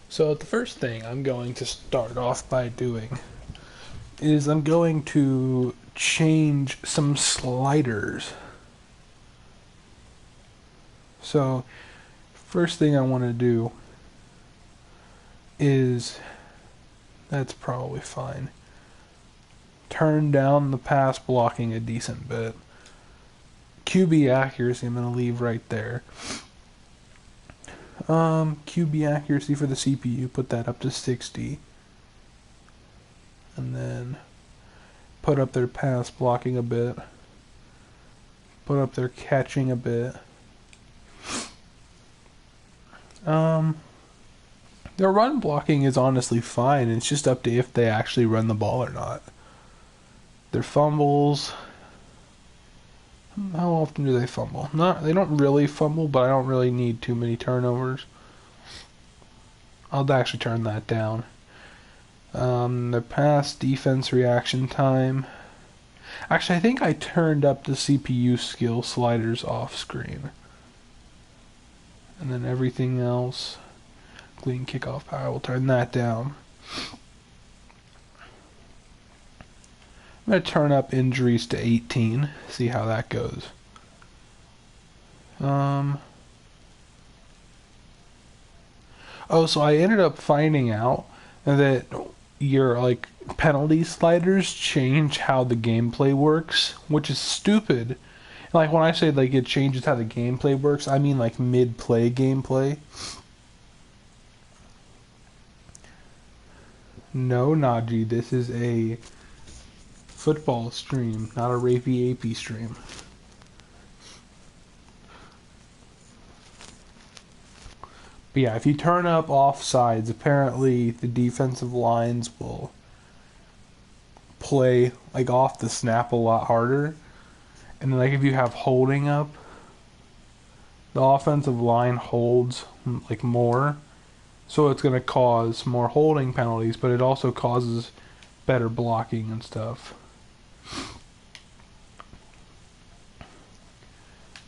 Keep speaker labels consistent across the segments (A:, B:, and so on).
A: So the first thing I'm going to start off by doing is I'm going to change some sliders. So first thing I want to do is, that's probably fine, turn down the pass blocking a decent bit. QB accuracy I'm going to leave right there. QB accuracy for the CPU, put that up to 60. And then put up their pass blocking a bit. Put up their catching a bit. Their run blocking is honestly fine. It's just up to if they actually run the ball or not. Their fumbles, how often do they fumble? They don't really fumble, but I don't really need too many turnovers. I'll actually turn that down. The pass defense reaction time. Actually, I think I turned up the CPU skill sliders off screen. And then everything else, including kickoff power, we'll turn that down. I'm going to turn up injuries to 18, see how that goes. So I ended up finding out that your penalty sliders change how the gameplay works, which is stupid. Like when I say it changes how the gameplay works, I mean mid-play gameplay. No, Najee, this is a football stream, not a rapey AP stream. But yeah, if you turn up offsides, apparently the defensive lines will play off the snap a lot harder. And then if you have holding up, the offensive line holds more. So it's going to cause more holding penalties, but it also causes better blocking and stuff.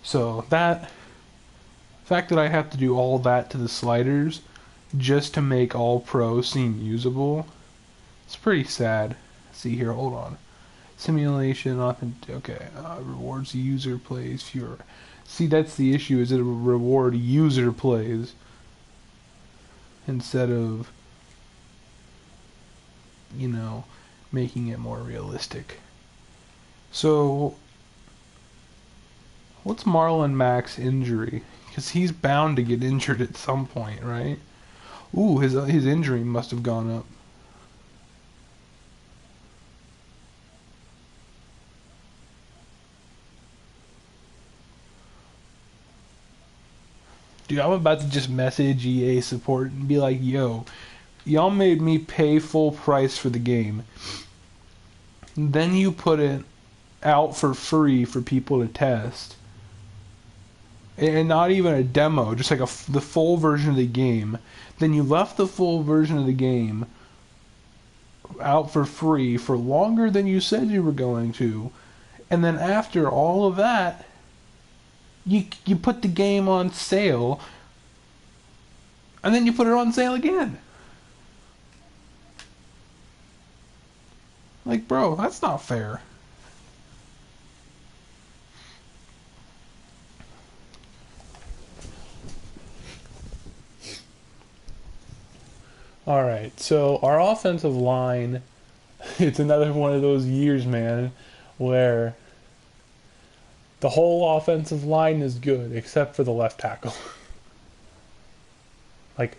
A: So the fact that I have to do all that to the sliders just to make all pros seem usable, it's pretty sad. See here, hold on. Simulation, rewards user plays fewer. See, that's the issue, is it will reward user plays instead of, making it more realistic. So, what's Marlin Mack's injury? Because he's bound to get injured at some point, right? Ooh, his injury must have gone up. Dude, I'm about to just message EA support and be like, yo, y'all made me pay full price for the game. Then you put it out for free for people to test. And not even a demo, just the full version of the game. Then you left the full version of the game out for free for longer than you said you were going to. And then after all of that, you put the game on sale, and then you put it on sale again. Bro, that's not fair. Alright, so our offensive line, it's another one of those years, man, where the whole offensive line is good, except for the left tackle.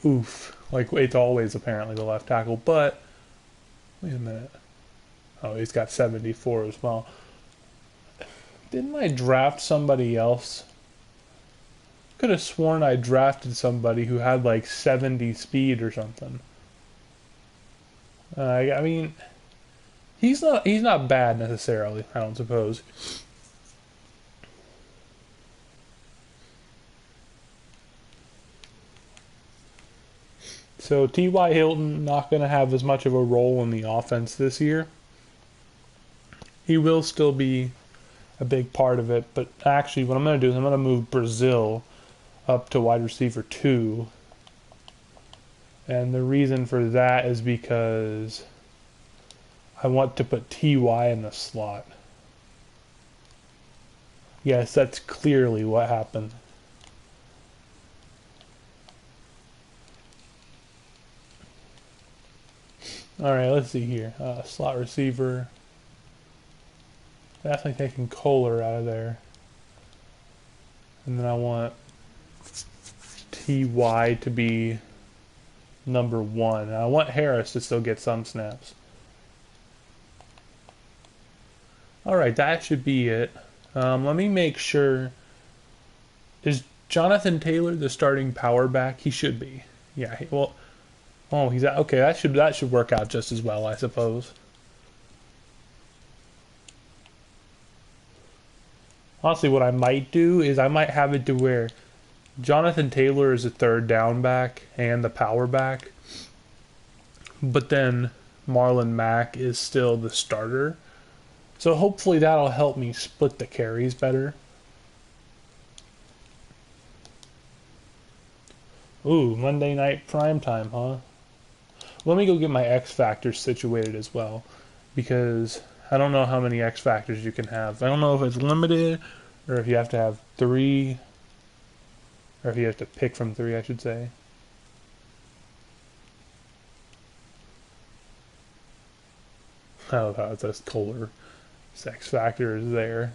A: Oof. It's always apparently the left tackle, but... Wait a minute. Oh, he's got 74 as well. Didn't I draft somebody else? Could have sworn I drafted somebody who had 70 speed or something. I mean, he's not bad necessarily, I don't suppose. So T.Y. Hilton not going to have as much of a role in the offense this year. He will still be a big part of it. But actually, what I'm going to do is I'm going to move Brazil up to wide receiver 2. And the reason for that is because I want to put TY in the slot. Yes, that's clearly what happened. Alright, let's see here. Slot receiver. Definitely taking Kohler out of there. And then I want TY to be number 1. And I want Harris to still get some snaps. Alright, that should be it. Let me make sure. Is Jonathan Taylor the starting power back? He should be. Yeah, well, oh, he's okay. That should work out just as well, I suppose. Honestly, what I might do is I might have it to where Jonathan Taylor is a third down back and the power back, but then Marlin Mack is still the starter. So hopefully that'll help me split the carries better. Ooh, Monday night primetime, huh? Let me go get my X Factors situated as well, because I don't know how many X Factors you can have. I don't know if it's limited, or if you have to have 3, or if you have to pick from 3, I should say. Oh, it says Kohler. X Factor is there.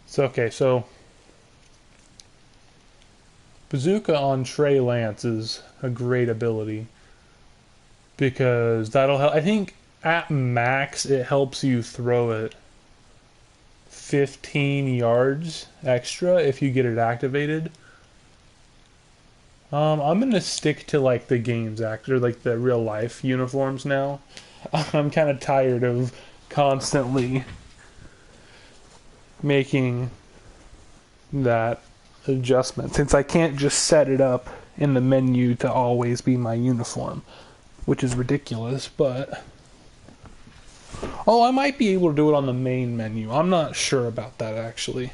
A: So, okay, so Bazooka on Trey Lance is a great ability because that'll help. I think at max it helps you throw it 15 yards extra if you get it activated. I'm gonna stick to like the games actor, like the real life uniforms now. I'm kind of tired of constantly making that adjustment, since I can't just set it up in the menu to always be my uniform, which is ridiculous. But oh, I might be able to do it on the main menu. I'm not sure about that actually.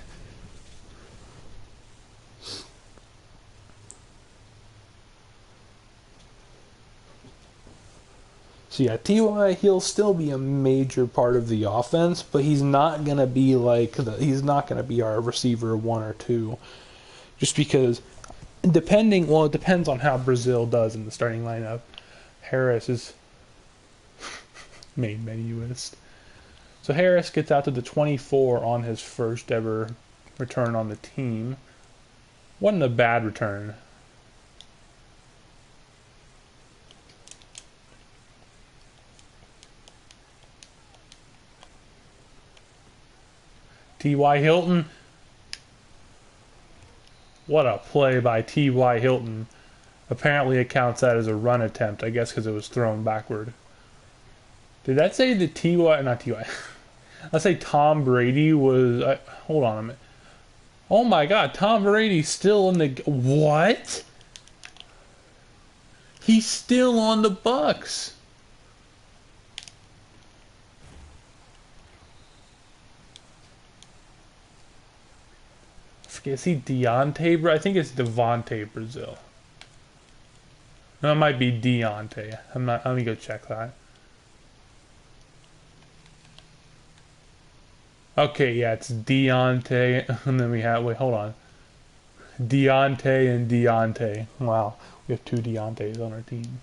A: So yeah, TY, he'll still be a major part of the offense, but he's not gonna be he's not gonna be our receiver 1 or 2, just because it depends on how Brazil does in the starting lineup. Harris is main menuist. So Harris gets out to the 24 on his first ever return on the team. Wasn't a bad return. T.Y. Hilton. What a play by T.Y. Hilton. Apparently it counts that as a run attempt, I guess because it was thrown backward. Did that say that T.Y. not T.Y. Let's say Tom Brady was... hold on a minute. Oh my god, Tom Brady's still in the... What? He's still on the Bucks. Is he Deontay? I think it's Devontae Brazil. No, it might be Deontay. I'm not. Let me go check that. Okay, yeah, it's Deontay, and then we have. Wait, hold on. Deontay and Deontay. Wow, we have 2 Deontays on our team.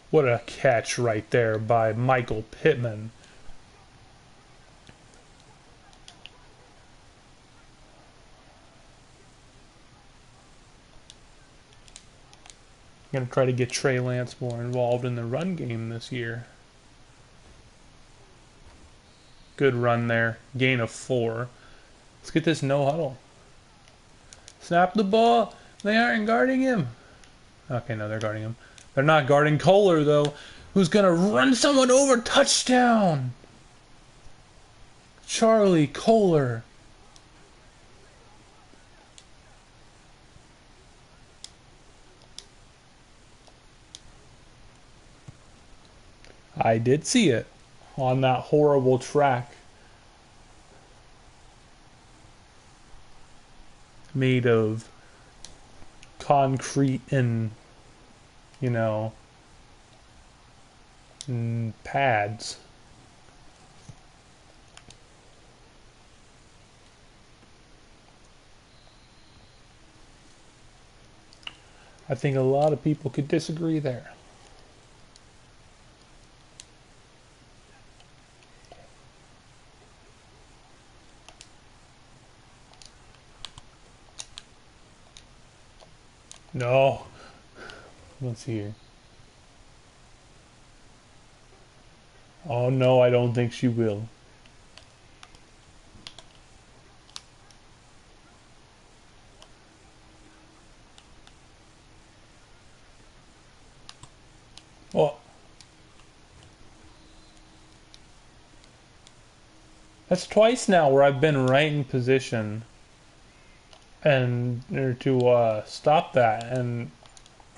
A: What a catch right there by Michael Pittman. I'm going to try to get Trey Lance more involved in the run game this year. Good run there. Gain of 4. Let's get this no huddle. Snap the ball. They aren't guarding him. Okay, no, they're guarding him. They're not guarding Kohler, though, who's going to run someone over. Touchdown! Charlie Kohler. I did see it on that horrible track made of concrete and, you know, pads. I think a lot of people could disagree there. No. Let's see here. Oh no, I don't think she will. Oh. That's twice now where I've been right in position and or to stop that and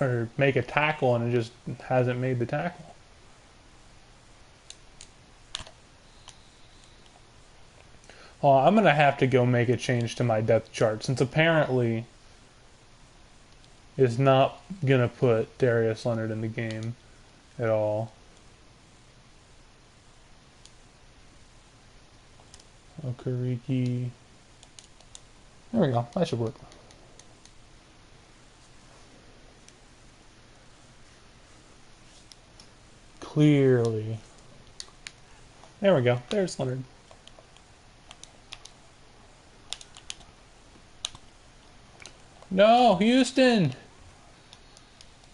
A: or make a tackle and it just hasn't made the tackle. Oh, I'm gonna have to go make a change to my depth chart since apparently it's not gonna put Darius Leonard in the game at all. Okariki. There we go. That should work. Clearly. There we go. There's Leonard. No, Houston!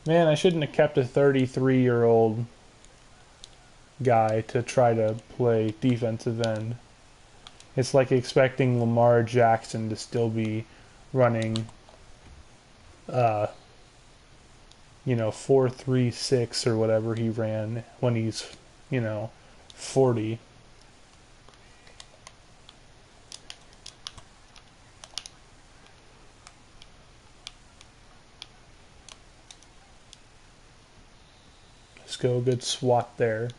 A: Man, I shouldn't have kept a 33-year-old guy to try to play defensive end. It's like expecting Lamar Jackson to still be running, 4.36 or whatever he ran when he's, 40. Let's go, good swat there.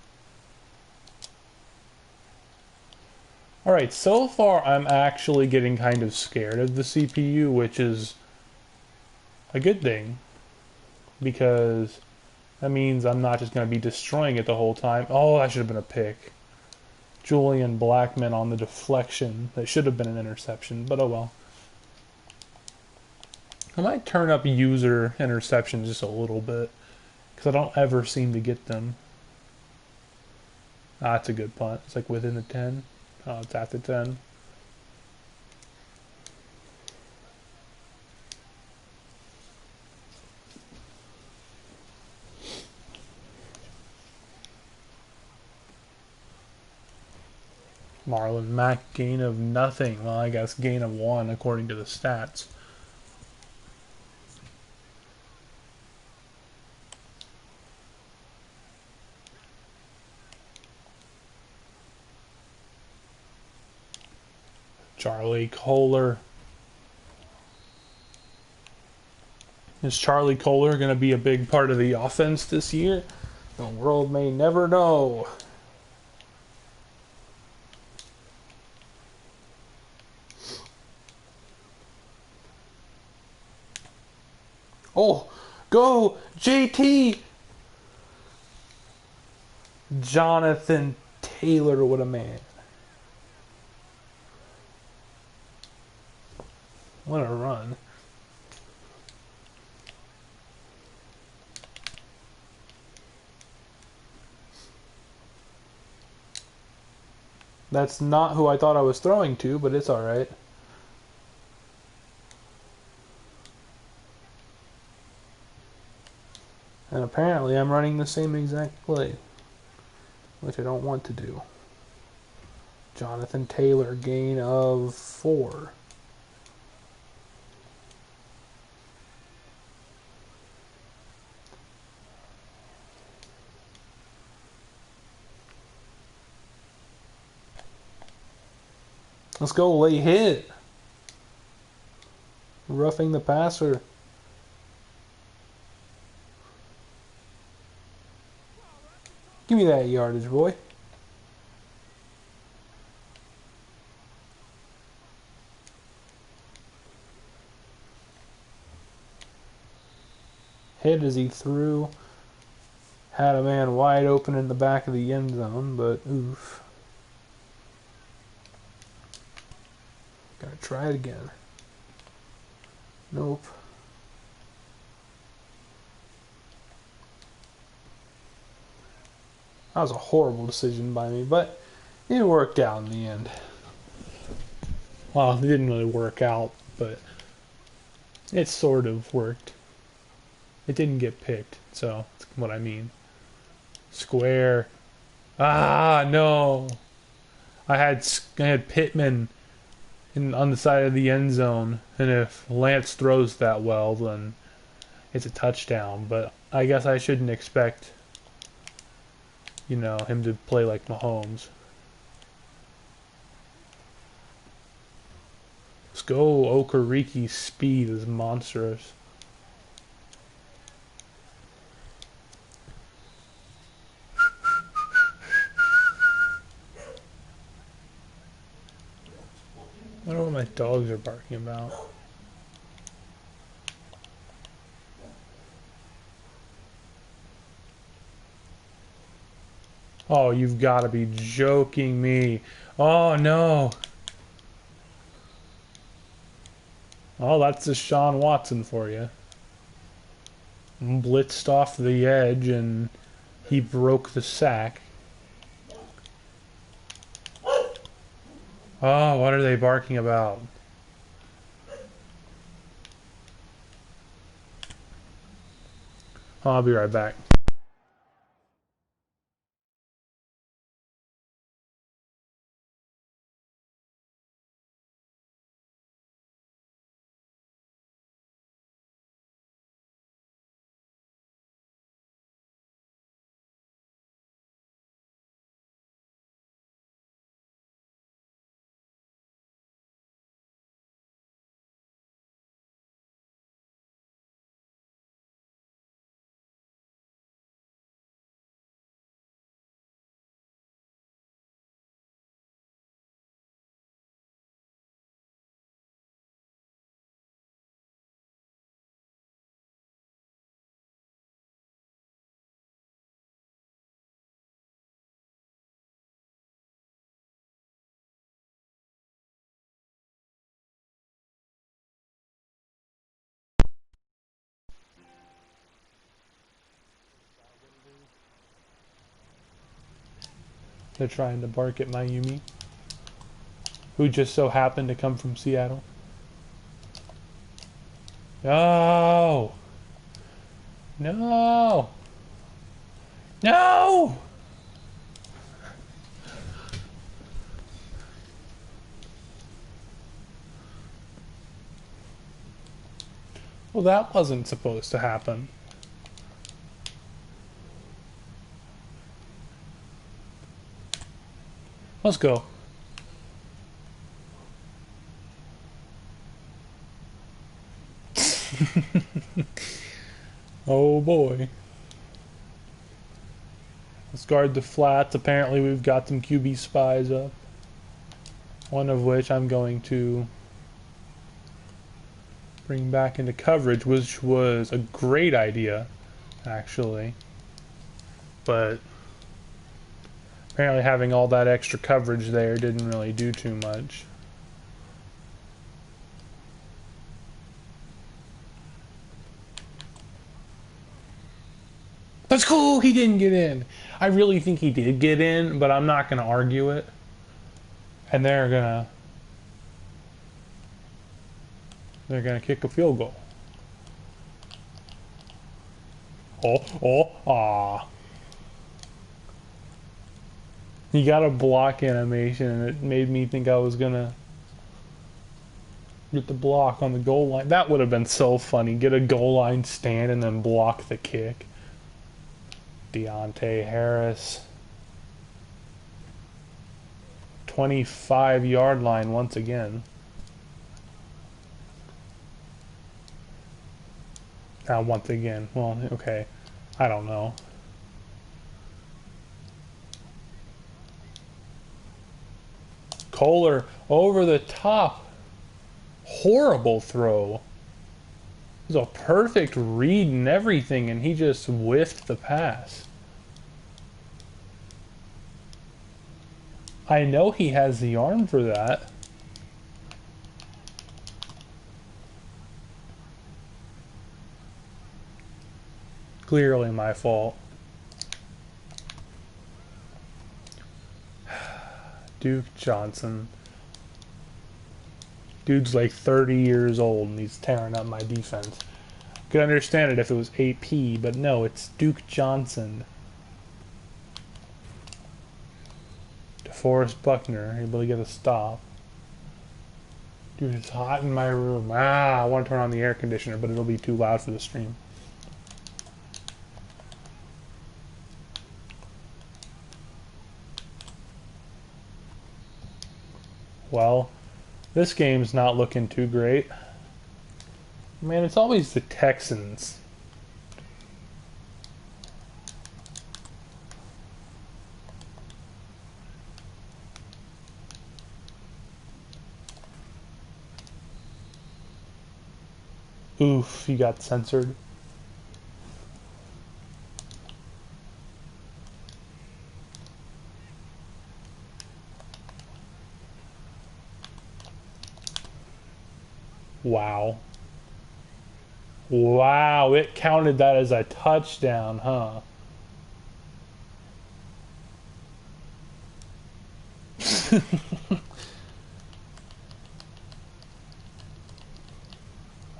A: Alright, so far I'm actually getting kind of scared of the CPU, which is a good thing, because that means I'm not just going to be destroying it the whole time. Oh, that should have been a pick. Julian Blackman on the deflection. That should have been an interception, but oh well. I might turn up user interceptions just a little bit, because I don't ever seem to get them. Ah, that's a good punt. It's like within the 10. Oh, it's at the 10. Marlin Mack, gain of nothing. Well, I guess gain of 1 according to the stats. Charlie Kohler. Is Charlie Kohler going to be a big part of the offense this year? The world may never know. Oh, go JT! Jonathan Taylor, what a man. What a run. That's not who I thought I was throwing to, but it's alright. And apparently I'm running the same exact play, which I don't want to do. Jonathan Taylor, gain of 4. Let's go, late hit. Roughing the passer. Give me that yardage, boy. Hit as he threw. Had a man wide open in the back of the end zone, but oof. Gotta try it again. Nope. That was a horrible decision by me, but it worked out in the end. Well, it didn't really work out, but it sort of worked. It didn't get picked, so that's what I mean. Square. Ah, no. I had Pittman on the side of the end zone, and if Lance throws that well, then it's a touchdown. But I guess I shouldn't expect, him to play like Mahomes. Let's go. Okariki's speed is monstrous. I don't know what my dogs are barking about. Oh, you've got to be joking me. Oh, no. Oh, that's a Sean Watson for you. Blitzed off the edge and he broke the sack. Oh, what are they barking about? I'll be right back. They're trying to bark at Mayumi, who just so happened to come from Seattle. No! No! No! Well, that wasn't supposed to happen. Let's go. Oh boy. Let's guard the flats. Apparently we've got some QB spies up. One of which I'm going to bring back into coverage, which was a great idea, actually. But apparently having all that extra coverage there didn't really do too much. That's cool, he didn't get in. I really think he did get in, but I'm not going to argue it. And they're going to kick a field goal. Ah. He got a block animation, and it made me think I was going to get the block on the goal line. That would have been so funny. Get a goal line stand and then block the kick. Deontay Harris. 25-yard line once again. Now once again. Well, okay. I don't know. Kohler over the top. Horrible throw. It was a perfect read and everything, and he just whiffed the pass. I know he has the arm for that. Clearly my fault. Duke Johnson. Dude's like 30 years old and he's tearing up my defense. Could understand it if it was AP, but no, it's Duke Johnson. DeForest Buckner, able to get a stop. Dude, it's hot in my room. I want to turn on the air conditioner, but it'll be too loud for the stream. Well, this game's not looking too great. Man, it's always the Texans. Oof, you got censored. Wow. Wow, it counted that as a touchdown, huh?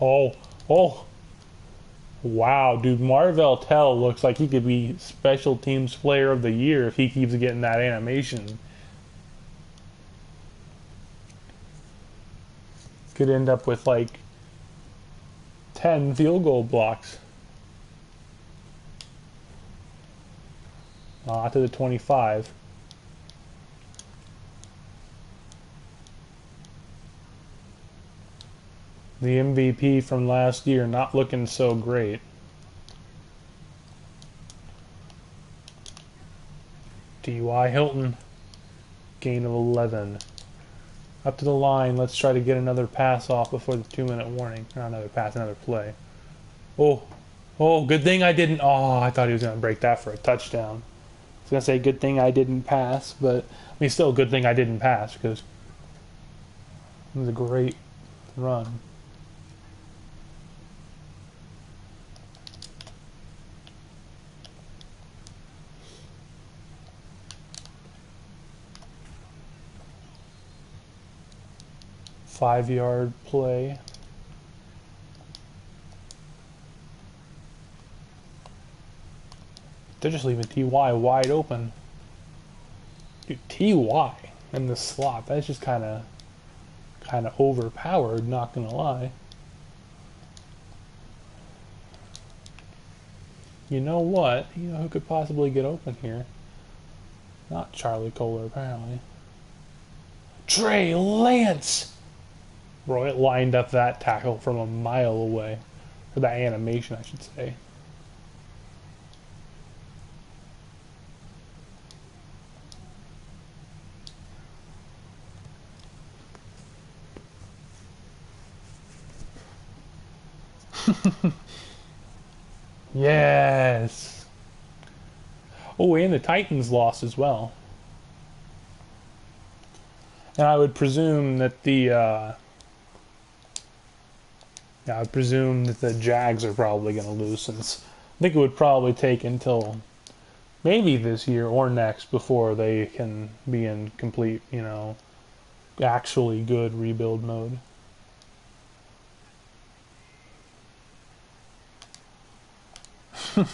A: Oh, oh. Wow, dude, Marvell Tell looks like he could be Special Teams Player of the Year if he keeps getting that animation. Could end up with like 10 field goal blocks. To the 25. The MVP from last year not looking so great. D.Y. Hilton, gain of 11. Up to the line, let's try to get another pass off before the 2-minute warning. Not another pass, another play. Oh, good thing I didn't. Oh, I thought he was going to break that for a touchdown. I was going to say good thing I didn't pass, but I mean still good thing I didn't pass because it was a great run. Five-yard play. They're just leaving T.Y. wide open. Dude, T.Y. in the slot. That's just kind of overpowered, not gonna lie. You know what? You know who could possibly get open here? Not Charlie Kohler, apparently. Trey Lance! Bro, it lined up that tackle from a mile away. Or that animation, I should say. Yes! Oh, and the Titans lost as well. And I would presume that the Jags are probably going to lose, since I think it would probably take until maybe this year or next before they can be in complete, actually good rebuild mode. Let's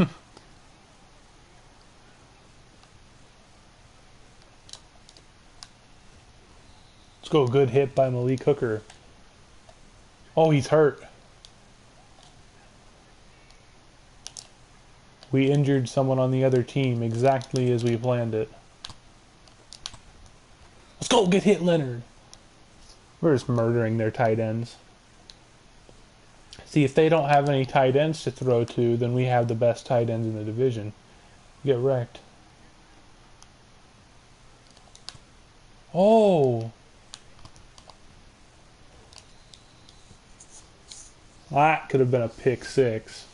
A: go. Good hit by Malik Hooker. Oh, he's hurt. We injured someone on the other team exactly as we planned it. Let's go get hit, Leonard. We're just murdering their tight ends. See, if they don't have any tight ends to throw to, then we have the best tight ends in the division. Get wrecked. Oh, That could have been a pick six.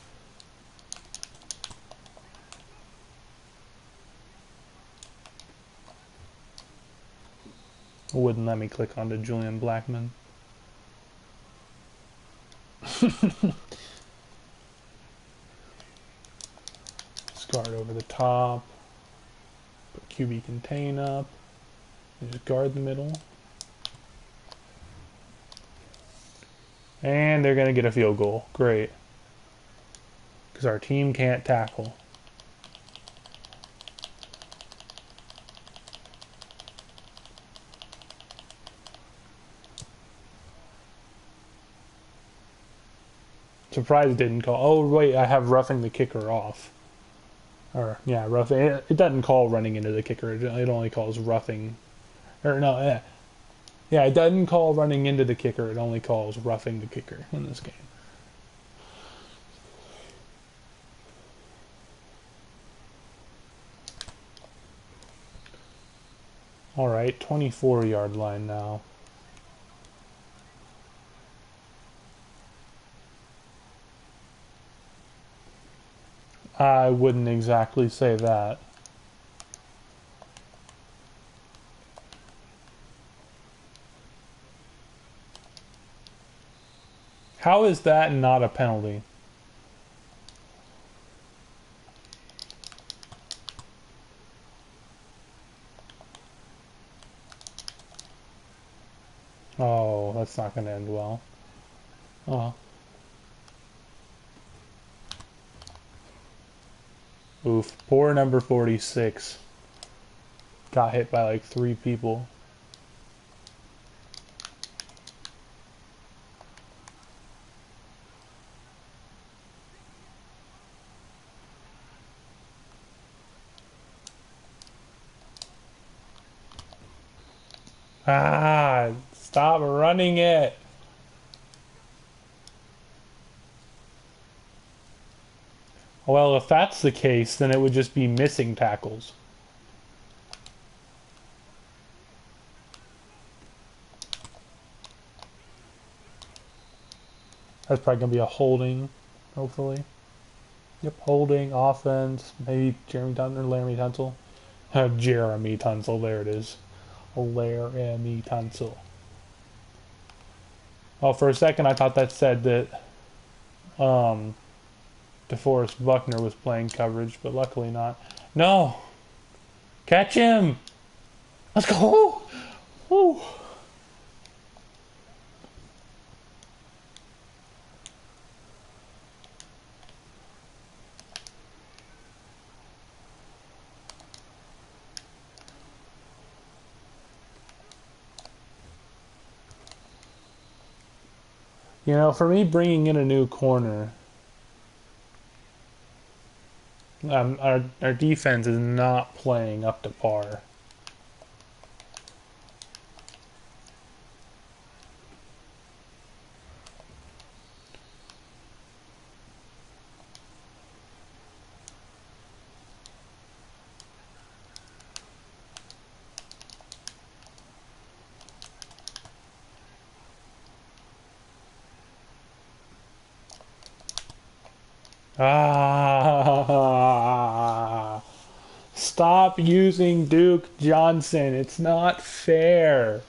A: Wouldn't let me click onto Julian Blackman. Guard over the top. Put QB contain up. And just guard the middle. And they're going to get a field goal. Great. Because our team can't tackle. Surprised it didn't call. Oh, wait, I have roughing the kicker off. Or, yeah, roughing. It doesn't call running into the kicker. It only calls roughing. Or, no, yeah. Yeah, it doesn't call running into the kicker. It only calls roughing the kicker in this game. Alright, 24-yard line now. I wouldn't exactly say that. How is that not a penalty? Oh, that's not going to end well. Oh. Oof. Poor number 46. Got hit by like 3 people. Ah, stop running it. Well, if that's the case, then it would just be missing tackles. That's probably going to be a holding, hopefully. Yep, holding, offense, maybe Jeremy Tunsil or Laramie Tunsil. Jeremy Tunsil, there it is. Laramie Tunsil. Oh, for a second I thought that said that DeForest Buckner was playing coverage, but luckily not. No! Catch him! Let's go! Woo! You know, for me, bringing in a new corner, our defense is not playing up to par. Ah! Stop using Duke Johnson. It's not fair.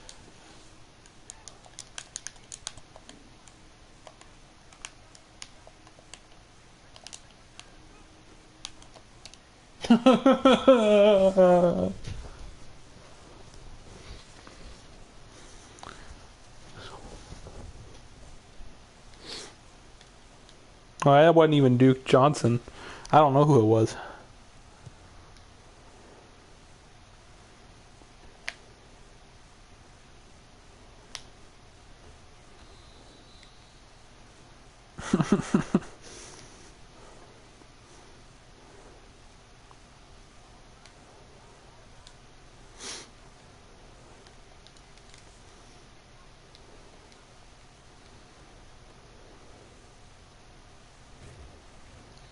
A: Well, that wasn't even Duke Johnson. I don't know who it was.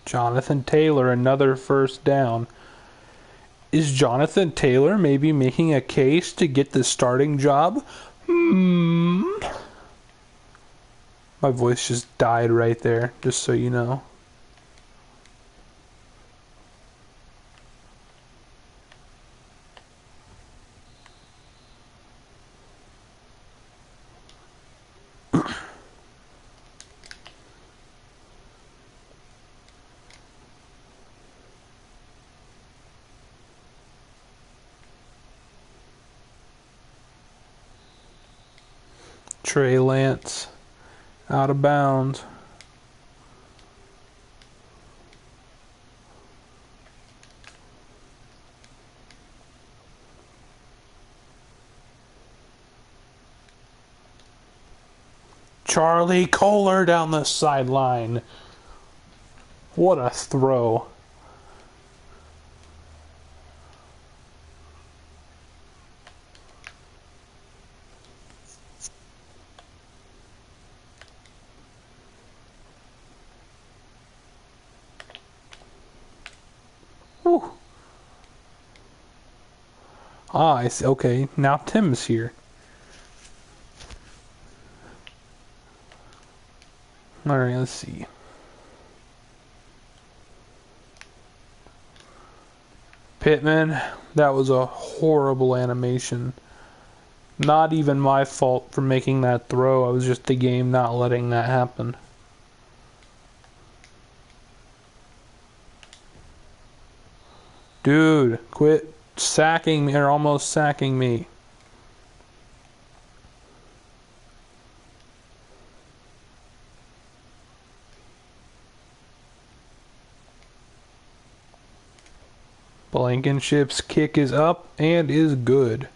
A: Jonathan Taylor, another first down. Is Jonathan Taylor maybe making a case to get the starting job? My voice just died right there, just so you know. Trey Lance, out of bounds. Charlie Kohler down the sideline. What a throw. Whew. Ah, I see. Okay, now Tim's here. Alright, let's see. Pittman, that was a horrible animation. Not even my fault for making that throw. I was just the game not letting that happen. Dude, quit sacking me, or almost sacking me. Blankenship's kick is up and is good.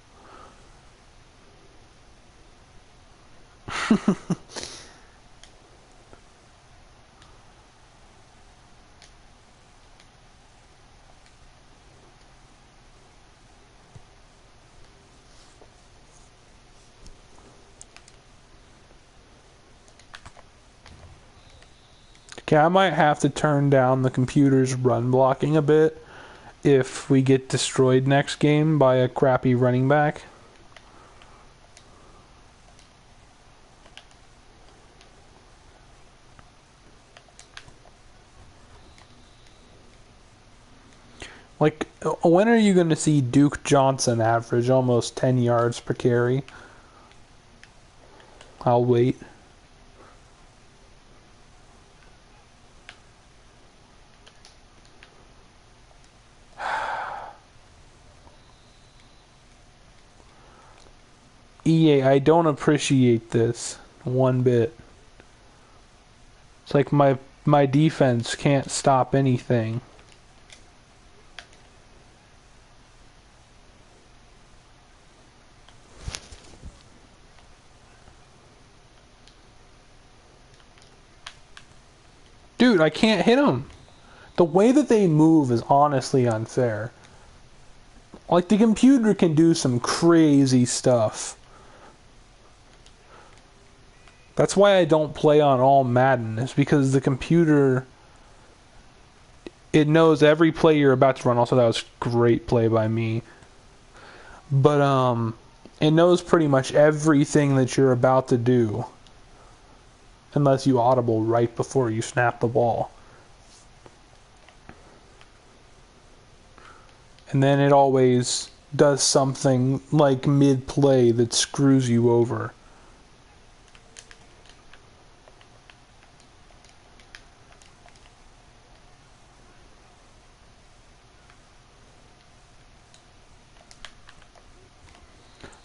A: Okay, I might have to turn down the computer's run blocking a bit if we get destroyed next game by a crappy running back. Like, when are you going to see Duke Johnson average almost 10 yards per carry? I'll wait. EA, I don't appreciate this one bit. It's like my defense can't stop anything. Dude, I can't hit him. The way that they move is honestly unfair. Like, the computer can do some crazy stuff. That's why I don't play on all Madden, is because the computer, it knows every play you're about to run. Also, that was great play by me. But, it knows pretty much everything that you're about to do. Unless you audible right before you snap the ball. And then it always does something like mid-play that screws you over.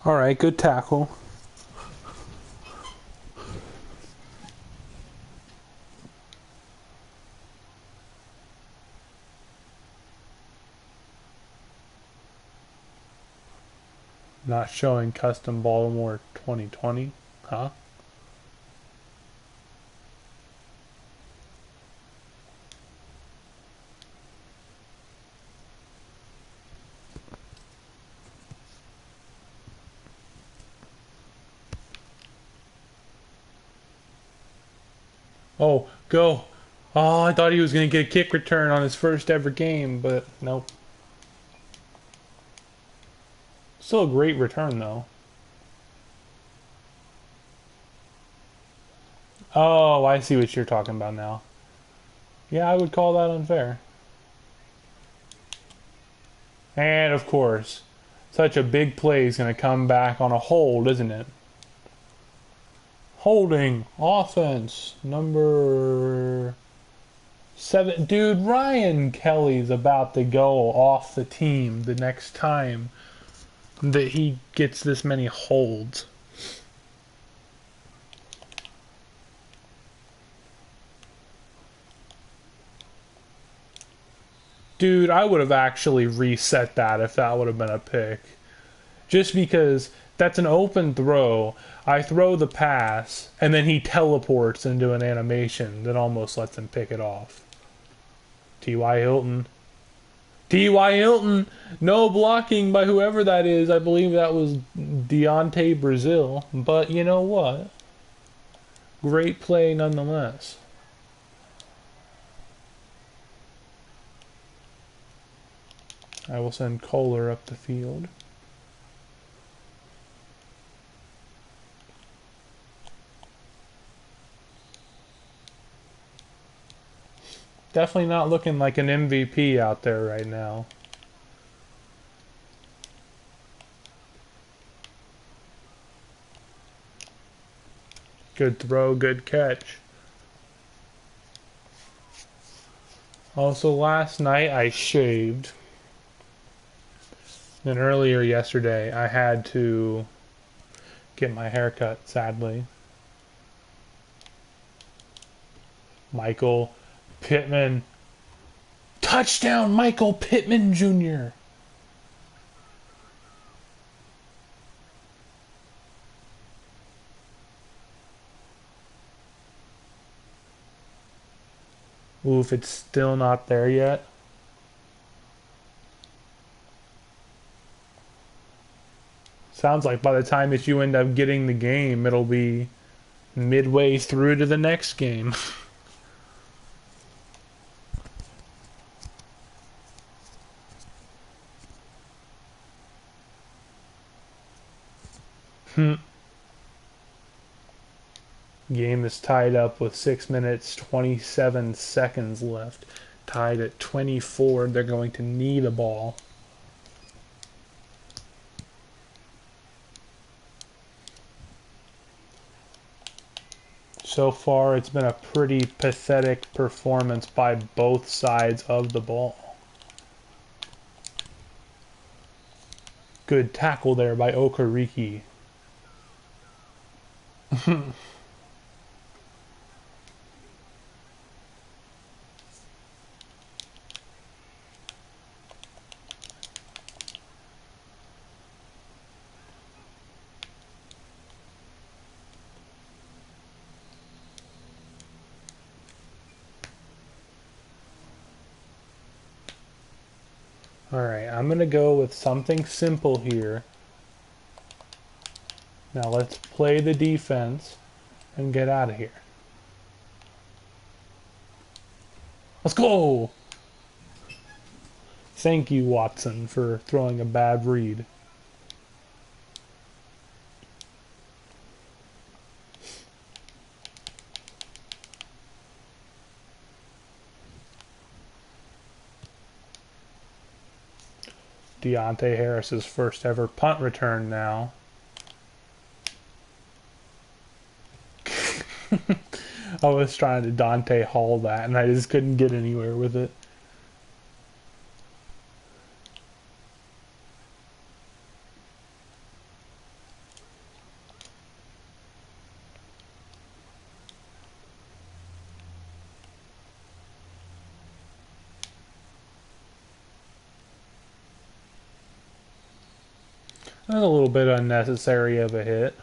A: Alright, good tackle. Not showing custom Baltimore 2020, huh? Oh, go. Oh, I thought he was going to get a kick return on his first ever game, but nope. Still a great return, though. Oh, I see what you're talking about now. Yeah, I would call that unfair. And of course, such a big play is going to come back on a hold, isn't it? Holding offense number 7. Dude, Ryan Kelly's about to go off the team the next time that he gets this many holds. Dude, I would have actually reset that if that would have been a pick. Just because that's an open throw. I throw the pass, and then he teleports into an animation that almost lets him pick it off. T.Y. Hilton. T.Y. Hilton! No blocking by whoever that is. I believe that was Deontay Brazil. But you know what? Great play nonetheless. I will send Kohler up the field. Definitely not looking like an MVP out there right now. Good throw, good catch. Also, last night I shaved. And earlier yesterday I had to get my hair cut, sadly. Michael Pittman. Touchdown, Michael Pittman Jr. Ooh, if it's still not there yet. Sounds like by the time that you end up getting the game, it'll be midway through to the next game. Game is tied up with 6 minutes 27 seconds left. Tied at 24. They're going to need a ball. So far, it's been a pretty pathetic performance by both sides of the ball. Good tackle there by Okereke. Alright, I'm going to go with something simple here. Now let's play the defense and get out of here. Let's go! Thank you, Watson, for throwing a bad read. Deontay Harris's first ever punt return now. I was trying to Dante Hall that, and I just couldn't get anywhere with it. That was a little bit unnecessary of a hit.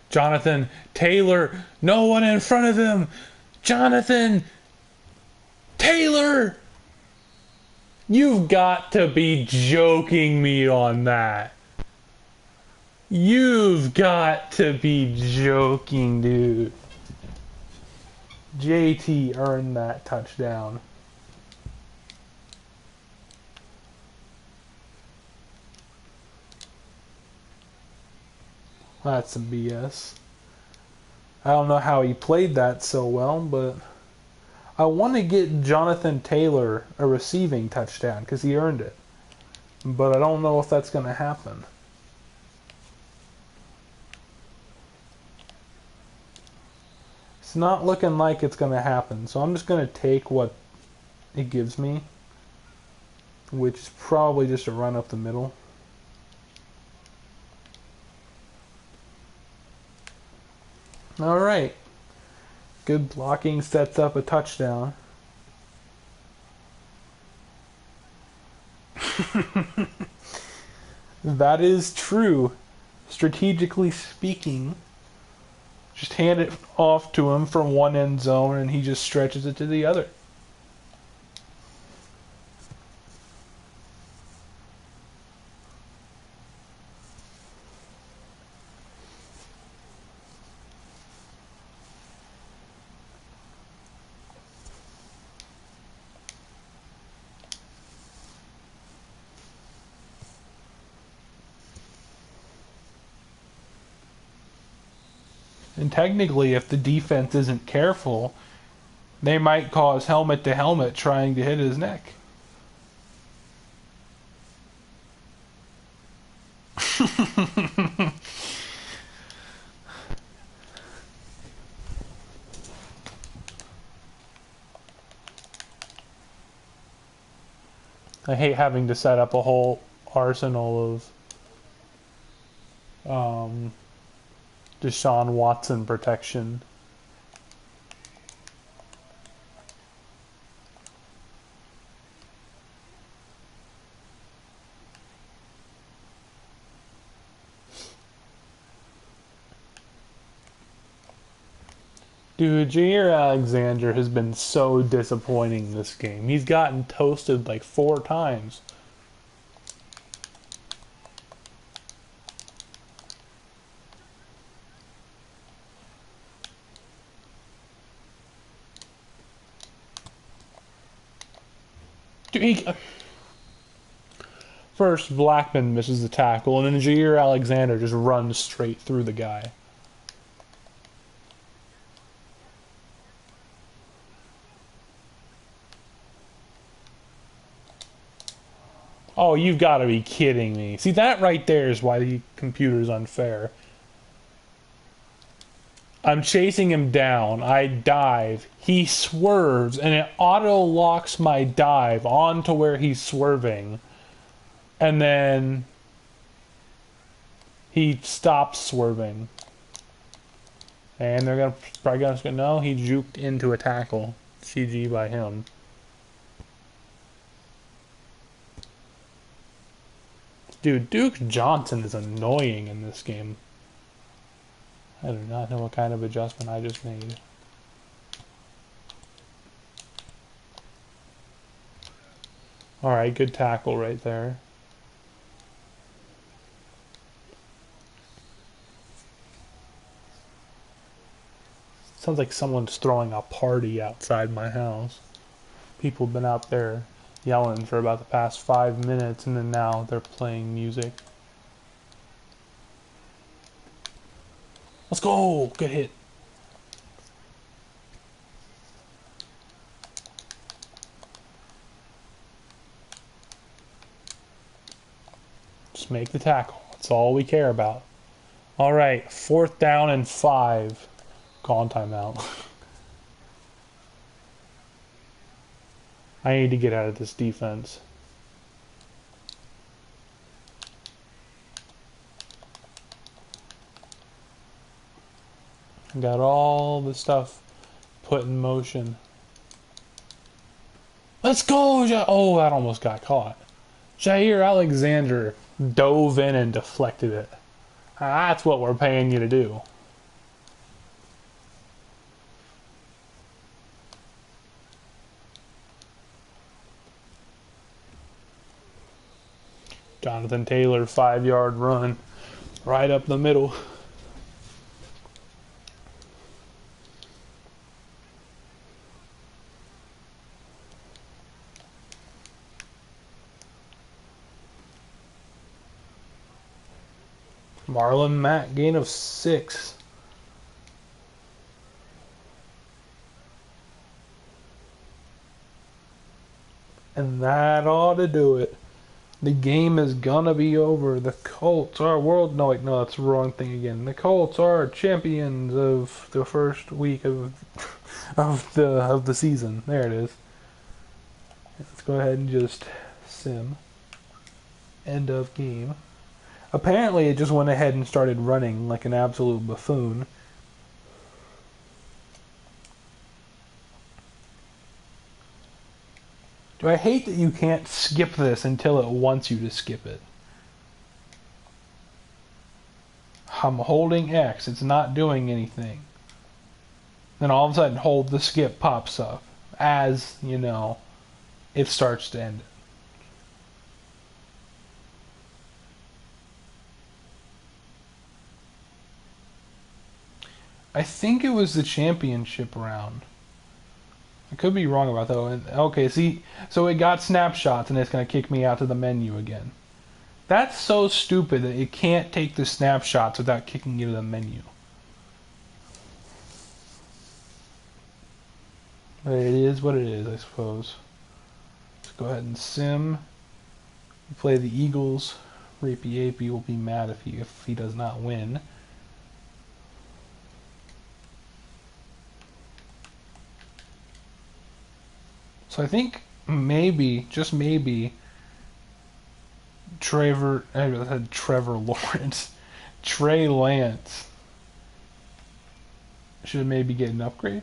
A: Jonathan Taylor, no one in front of him. Jonathan Taylor! You've got to be joking me on that. You've got to be joking, dude. JT earned that touchdown. That's some BS. I don't know how he played that so well, but I want to get Jonathan Taylor a receiving touchdown because he earned it. But I don't know if that's going to happen. It's not looking like it's going to happen, so I'm just going to take what it gives me, which is probably just a run up the middle. All right. Good blocking sets up a touchdown. That is true. Strategically speaking, just hand it off to him from one end zone and he just stretches it to the other. And technically, if the defense isn't careful, they might cause helmet to helmet trying to hit his neck. I hate having to set up a whole arsenal of Deshaun Watson protection. Dude, Jair Alexander has been so disappointing this game. He's gotten toasted like 4 times. Dude, first, Blackman misses the tackle, and then Jair Alexander just runs straight through the guy. Oh, you've got to be kidding me. See, that right there is why the computer's unfair. I'm chasing him down. I dive. He swerves, and it auto-locks my dive onto where he's swerving. And then he stops swerving. And they're probably gonna no, he juked into a tackle. CG by him. Dude, Duke Johnson is annoying in this game. I do not know what kind of adjustment I just made. Alright, good tackle right there. Sounds like someone's throwing a party outside my house. People have been out there yelling for about the past 5 minutes, and then now they're playing music. Let's go! Good hit. Just make the tackle. That's all we care about. Alright, 4th down and 5. Call timeout. I need to get out of this defense. Got all the stuff put in motion. Let's go! Oh, that almost got caught. Jair Alexander dove in and deflected it. That's what we're paying you to do. Jonathan Taylor, 5-yard run right up the middle. Marlin Mack, gain of 6. And that ought to do it. The game is gonna be over. The Colts are world. No, wait, no, that's the wrong thing again. The Colts are champions of the first week of the season. There it is. Let's go ahead and just sim. End of game. Apparently, it just went ahead and started running like an absolute buffoon. Do I hate that you can't skip this until it wants you to skip it? I'm holding X. It's not doing anything. Then all of a sudden, hold the skip pops up as, you know, it starts to end it. I think it was the championship round. I could be wrong about that. Okay, see, so it got snapshots and it's going to kick me out to the menu again. That's so stupid that it can't take the snapshots without kicking you to the menu. But it is what it is, I suppose. Let's go ahead and sim. We play the Eagles. Rapey Apey will be mad if he does not win. So I think maybe, just maybe, Trevor Lawrence, Trey Lance should maybe get an upgrade.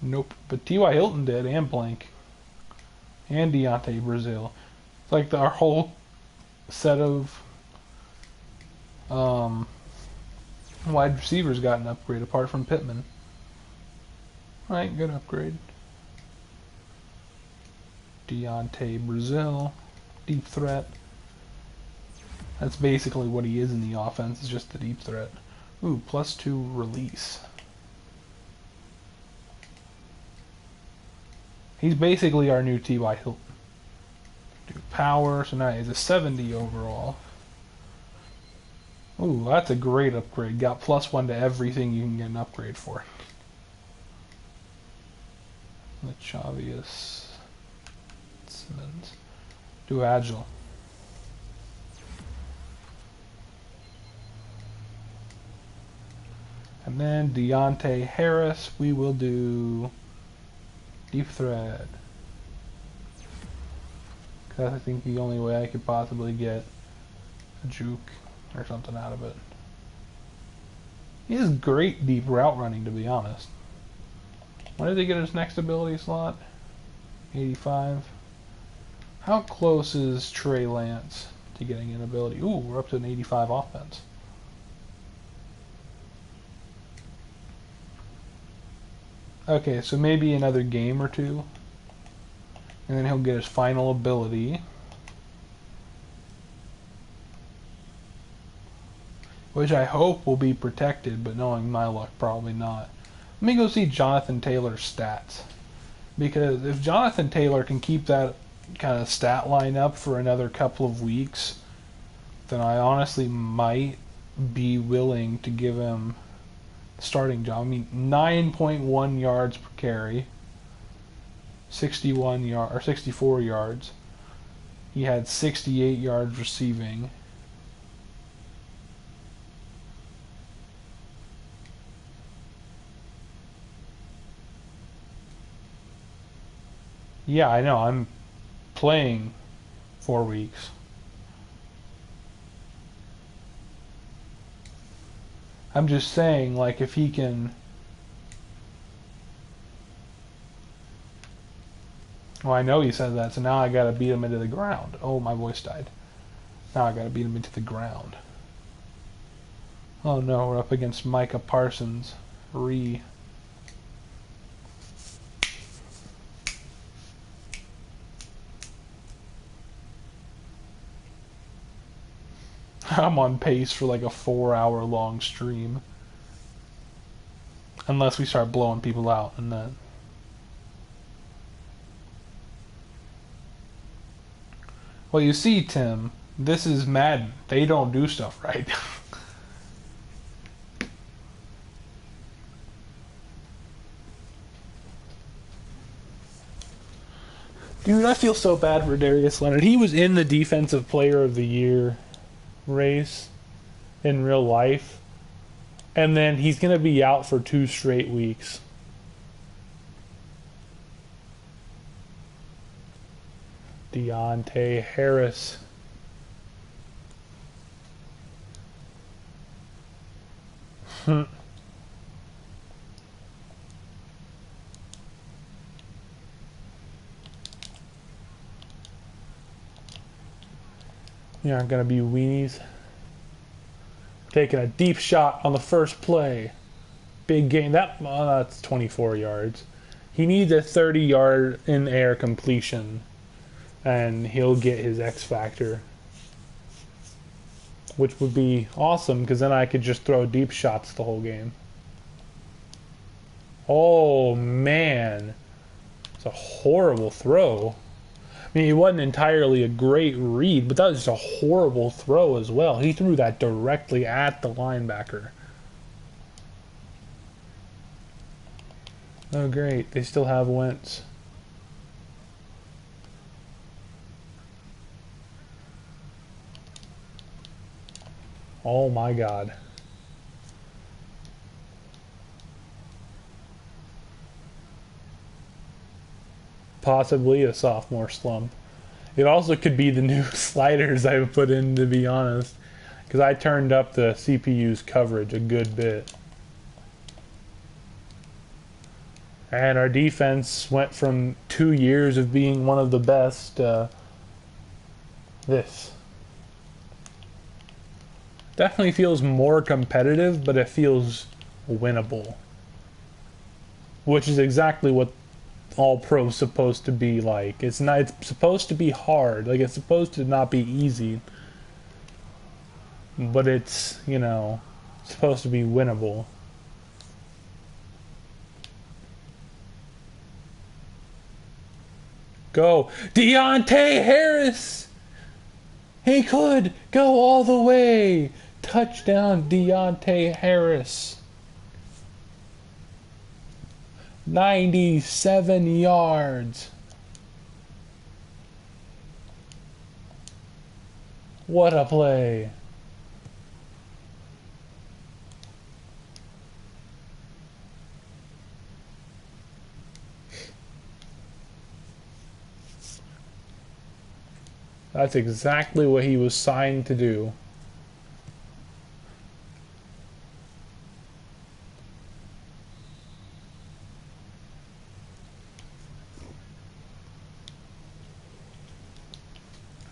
A: Nope, but T.Y. Hilton did, and Blank, and Deontay Brazil. It's like our whole set of wide receivers got an upgrade apart from Pittman. Alright, good upgrade. Deontay Brazil, deep threat. That's basically what he is in the offense, is just the deep threat. Ooh, +2 release. He's basically our new T.Y. Hilton. Do power, so now he's a 70 overall. Ooh, that's a great upgrade. Got +1 to everything you can get an upgrade for. Lachavius Simmons. Do agile. And then Deontay Harris, we will do deep thread. Because I think the only way I could possibly get a juke or something out of it. He has great deep route running, to be honest. When did he get his next ability slot? 85. How close is Trey Lance to getting an ability? Ooh, we're up to an 85 offense. Okay, so maybe another game or two. And then he'll get his final ability. Which I hope will be protected, but knowing my luck, probably not. Let me go see Jonathan Taylor's stats. Because if Jonathan Taylor can keep that kind of stat line up for another couple of weeks, then I honestly might be willing to give him the starting job. I mean, 9.1 yards per carry, 64 yards. He had 68 yards receiving. Yeah, I know. I'm playing 4 weeks. I'm just saying, like, if he can... Well, I know he said that, so now I gotta beat him into the ground. Oh, my voice died. Now I gotta beat him into the ground. Oh no, we're up against Micah Parsons. I'm on pace for like a 4-hour long stream. Unless we start blowing people out, and then... Well, you see, Tim, This is Madden. They don't do stuff right. Dude, I feel so bad for Darius Leonard. He was in the Defensive Player of the Year race in real life, and then he's going to be out for 2 straight weeks. Deontay Harris. You aren't going to be weenies. Taking a deep shot on the first play. Big game. That's 24 yards. He needs a 30-yard in-air completion, and he'll get his X factor, which would be awesome because then I could just throw deep shots the whole game. Oh, man. It's a horrible throw. I mean, it wasn't entirely a great read, but that was just a horrible throw as well. He threw that directly at the linebacker. Oh, great. They still have Wentz. Oh, my God. Possibly a sophomore slump. It also could be the new sliders I've put in, to be honest, because I turned up the CPU's coverage a good bit. And our defense went from 2 years of being one of the best to this. Definitely feels more competitive, but it feels winnable. Which is exactly what all pro's supposed to be like. It's supposed to be hard. Like, it's supposed to not be easy. But it's, supposed to be winnable. Go. Deontay Harris! He could go all the way. Touchdown, Deontay Harris. 97 yards. What a play. That's exactly what he was signed to do.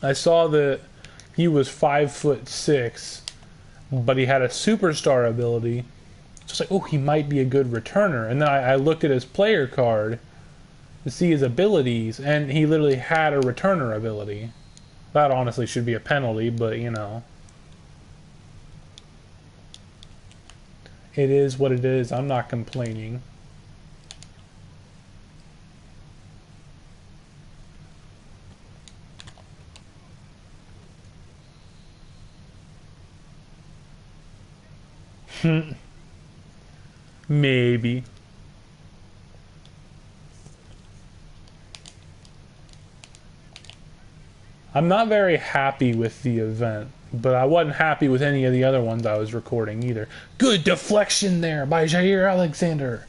A: I saw that he was 5'6", but he had a superstar ability. So it's like, oh, he might be a good returner. And then I looked at his player card to see his abilities, and he literally had a returner ability. That honestly should be a penalty, but It is what it is. I'm not complaining. Maybe. I'm not very happy with the event, but I wasn't happy with any of the other ones I was recording either. Good deflection there by Jair Alexander.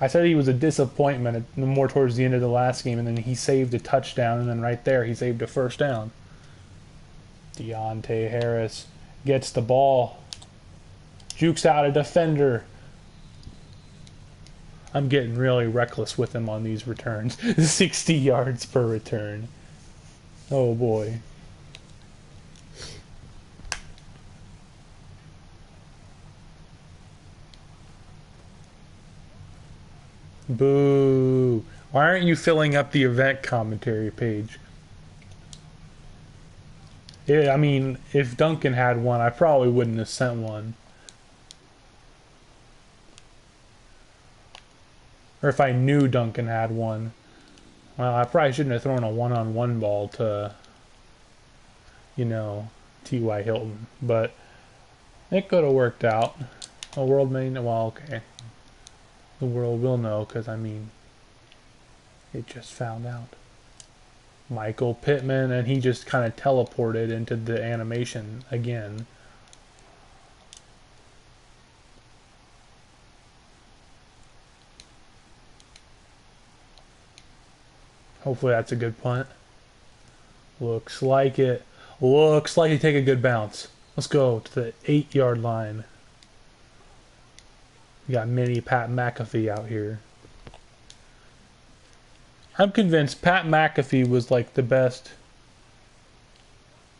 A: I said he was a disappointment more towards the end of the last game, and then he saved a touchdown, and then right there he saved a first down. Deontay Harris gets the ball. Jukes out a defender. I'm getting really reckless with him on these returns. 60 yards per return. Oh boy. Boo. Why aren't you filling up the event commentary page? Yeah, I mean, if Duncan had one, I probably wouldn't have sent one. Or if I knew Duncan had one. Well, I probably shouldn't have thrown a one-on-one ball to, T.Y. Hilton, but it could have worked out. The world may know. Well, okay. The world will know because, it just found out. Michael Pittman, and he just kind of teleported into the animation again. Hopefully that's a good punt. Looks like it. Looks like he take a good bounce. Let's go to the 8-yard line. We got mini Pat McAfee out here. I'm convinced Pat McAfee was like the best.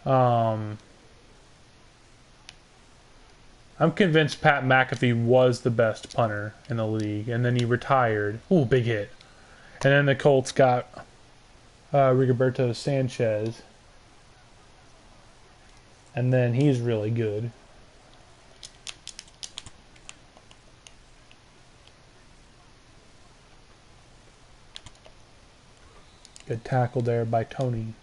A: I'm convinced Pat McAfee was the best punter in the league, and then he retired. Ooh, big hit. And then the Colts got Rigoberto Sanchez. And then he's really good. Good tackle there by Tony.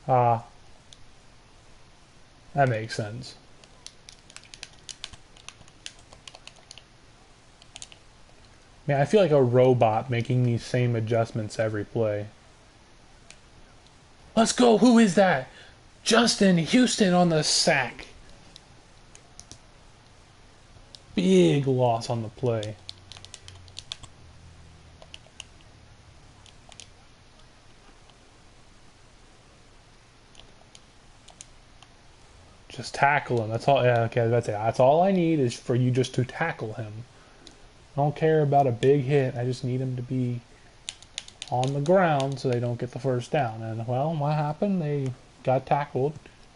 A: Ah, that makes sense. Man, I feel like a robot making these same adjustments every play. Let's go! Who is that? Justin Houston on the sack. Big loss on the play. Just tackle him. That's all. Yeah, okay, I was about to say, that's all I need is for you just to tackle him. I don't care about a big hit. I just need him to be on the ground so they don't get the first down. And, well, what happened? They got tackled,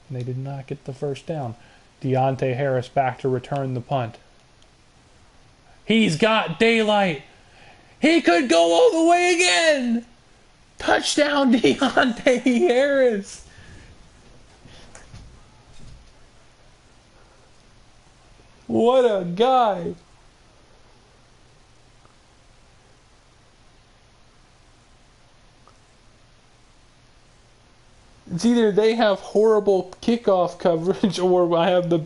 A: and they did not get the first down. Deontay Harris back to return the punt. He's got daylight. He could go all the way again. Touchdown, Deontay Harris. What a guy. It's either they have horrible kickoff coverage or I have the...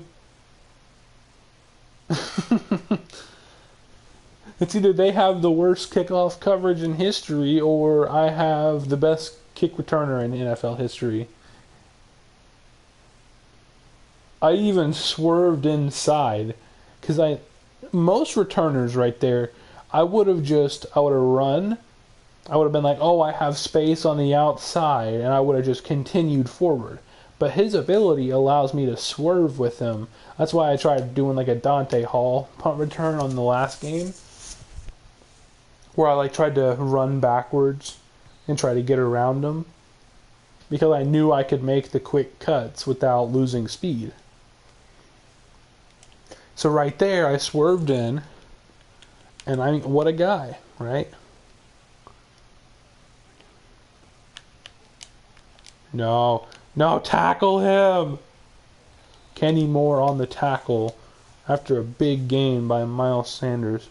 A: It's either they have the worst kickoff coverage in history or I have the best kick returner in NFL history. I even swerved inside because most returners right there, I would have run. I would have been like, oh, I have space on the outside, and I would have just continued forward. But his ability allows me to swerve with him. That's why I tried doing like a Dante Hall punt return on the last game, where I tried to run backwards and try to get around him, because I knew I could make the quick cuts without losing speed. So right there, I swerved in, and what a guy, right? No, tackle him! Kenny Moore on the tackle after a big gain by Miles Sanders.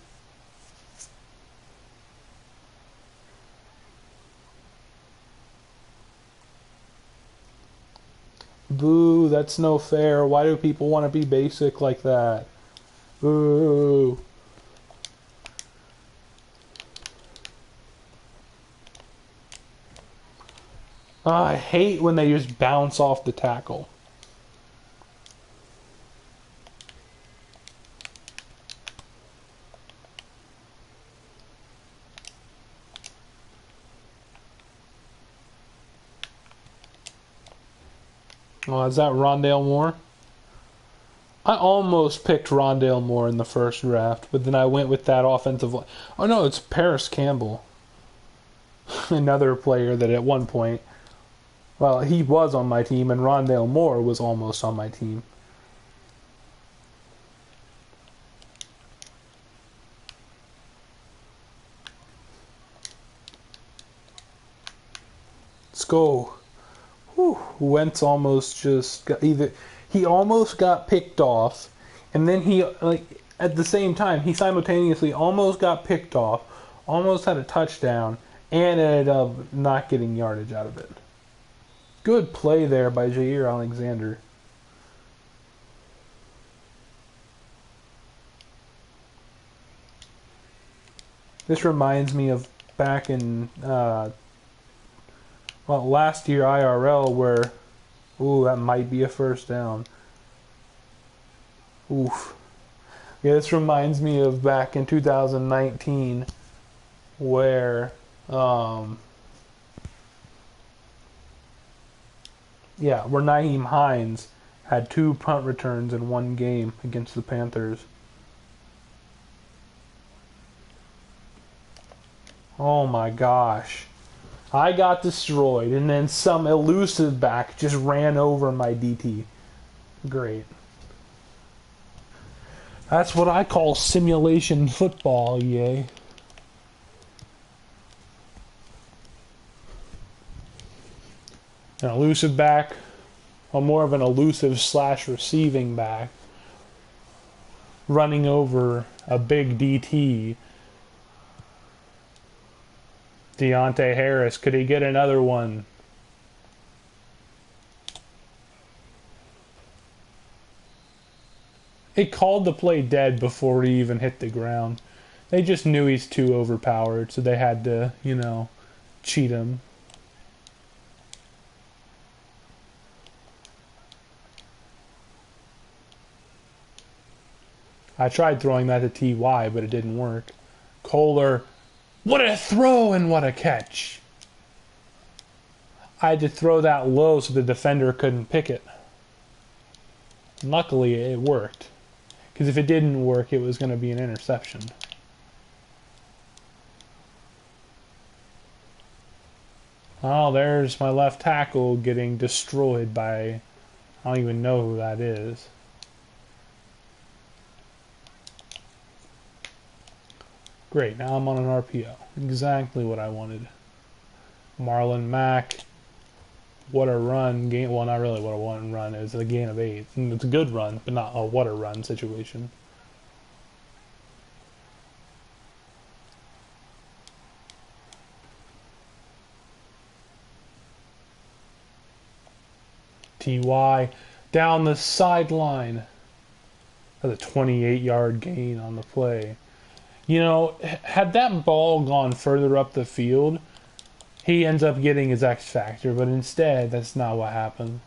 A: Boo, that's no fair. Why do people want to be basic like that? Boo. Oh, I hate when they just bounce off the tackle. Oh, is that Rondale Moore? I almost picked Rondale Moore in the first draft, but then I went with that offensive line. Oh no, it's Paris Campbell. Another player that at one point, well, he was on my team, and Rondale Moore was almost on my team. Let's go. Whew. Wentz almost just got He almost got picked off, and then he at the same time he simultaneously almost got picked off, almost had a touchdown, and ended up not getting yardage out of it. Good play there by Jair Alexander. This reminds me of back in last year IRL where, ooh, that might be a first down. Oof. Yeah, this reminds me of back in 2019 where, where Nyheim Hines had 2 punt returns in one game against the Panthers. Oh my gosh. I got destroyed, and then some elusive back just ran over my DT. Great. That's what I call simulation football, yay. An elusive back, or more of an elusive / receiving back, running over a big DT. Deontay Harris, could he get another one? It called the play dead before he even hit the ground. They just knew he's too overpowered, so they had to, cheat him. I tried throwing that to TY, but it didn't work. Kohler, what a throw and what a catch. I had to throw that low so the defender couldn't pick it. Luckily, it worked. Because if it didn't work, it was going to be an interception. Oh, there's my left tackle getting destroyed by... I don't even know who that is. Great, now I'm on an RPO. Exactly what I wanted. Marlin Mack. What a run. Well, not really what a one run. It's a gain of 8. It's a good run, but not a what a run situation. TY down the sideline. That's a 28-yard gain on the play. Had that ball gone further up the field, he ends up getting his X factor, but instead, that's not what happened.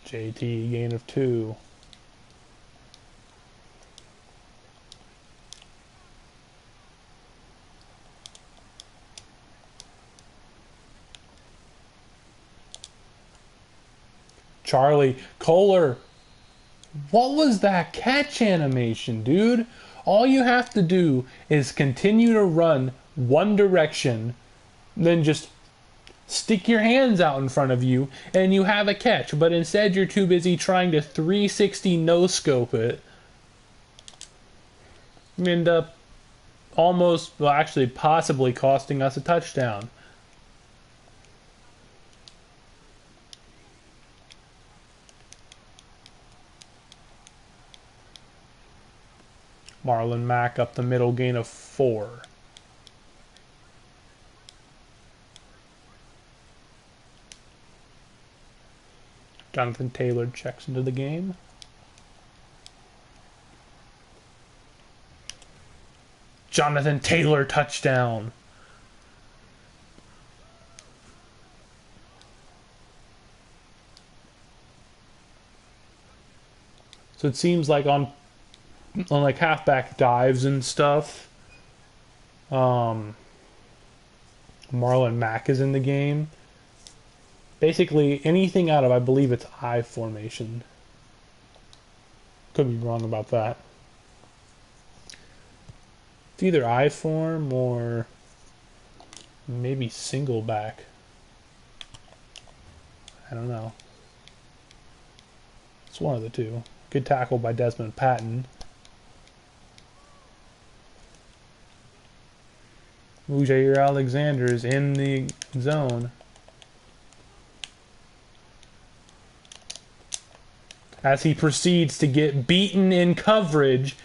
A: JT, gain of 2. Charlie, Kohler. What was that catch animation, dude? All you have to do is continue to run one direction, then just stick your hands out in front of you, and you have a catch. But instead, you're too busy trying to 360 no-scope it. You end up possibly costing us a touchdown. Marlin Mack up the middle, gain of 4. Jonathan Taylor checks into the game. Jonathan Taylor touchdown. So it seems like on like halfback dives and stuff, Marlon Mack is in the game. Basically anything out of, I believe it's I formation. Could be wrong about that. It's either I form or maybe single back. I don't know. It's one of the two. Good tackle by Desmond Patton. Jair Alexander is in the zone. as he proceeds to get beaten in coverage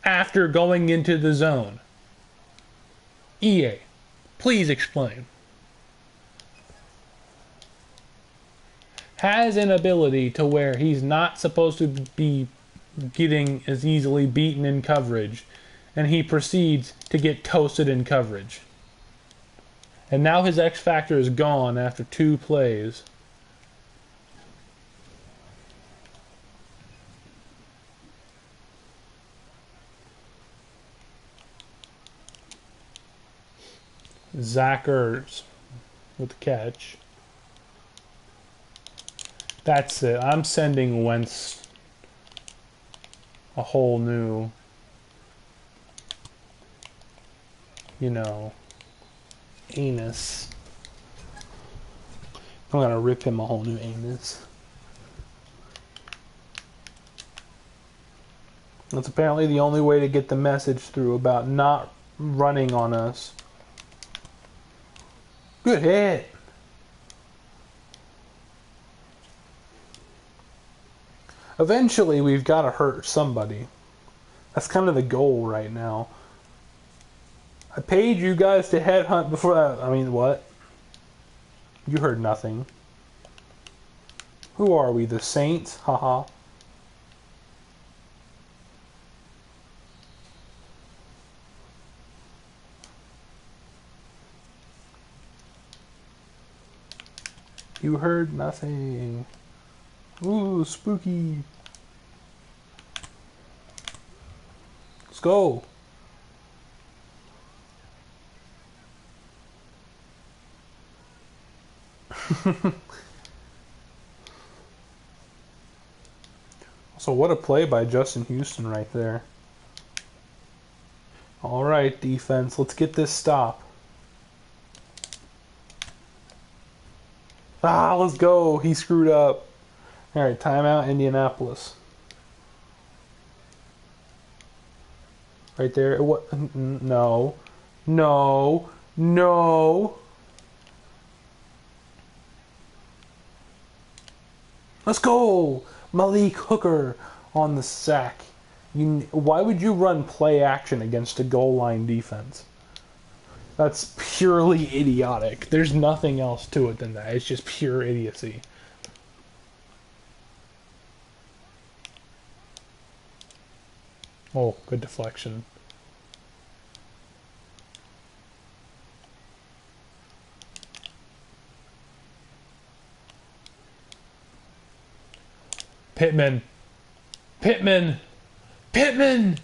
A: after going into the zone. EA, please explain. Has an ability to where he's not supposed to be getting as easily beaten in coverage, and he proceeds to get toasted in coverage. And now his X factor is gone after 2 plays. Zach Ertz with the catch. That's it. I'm sending Wentz a whole new, anus. I'm gonna rip him a whole new anus. That's apparently the only way to get the message through about not running on us. Good hit. Eventually, we've got to hurt somebody. That's kind of the goal right now. I paid you guys to headhunt before that. I mean, what? You heard nothing. Who are we? The Saints? Haha. You heard nothing. Ooh, spooky. Let's go. So what a play by Justin Houston right there. All right, defense, let's get this stop. Ah, let's go. He screwed up. All right, timeout, Indianapolis. Right there. What? No. No. No. Let's go. Malik Hooker on the sack. Why would you run play action against a goal line defense? That's purely idiotic. There's nothing else to it than that. It's just pure idiocy. Oh, good deflection. Pittman. Pittman. Pittman!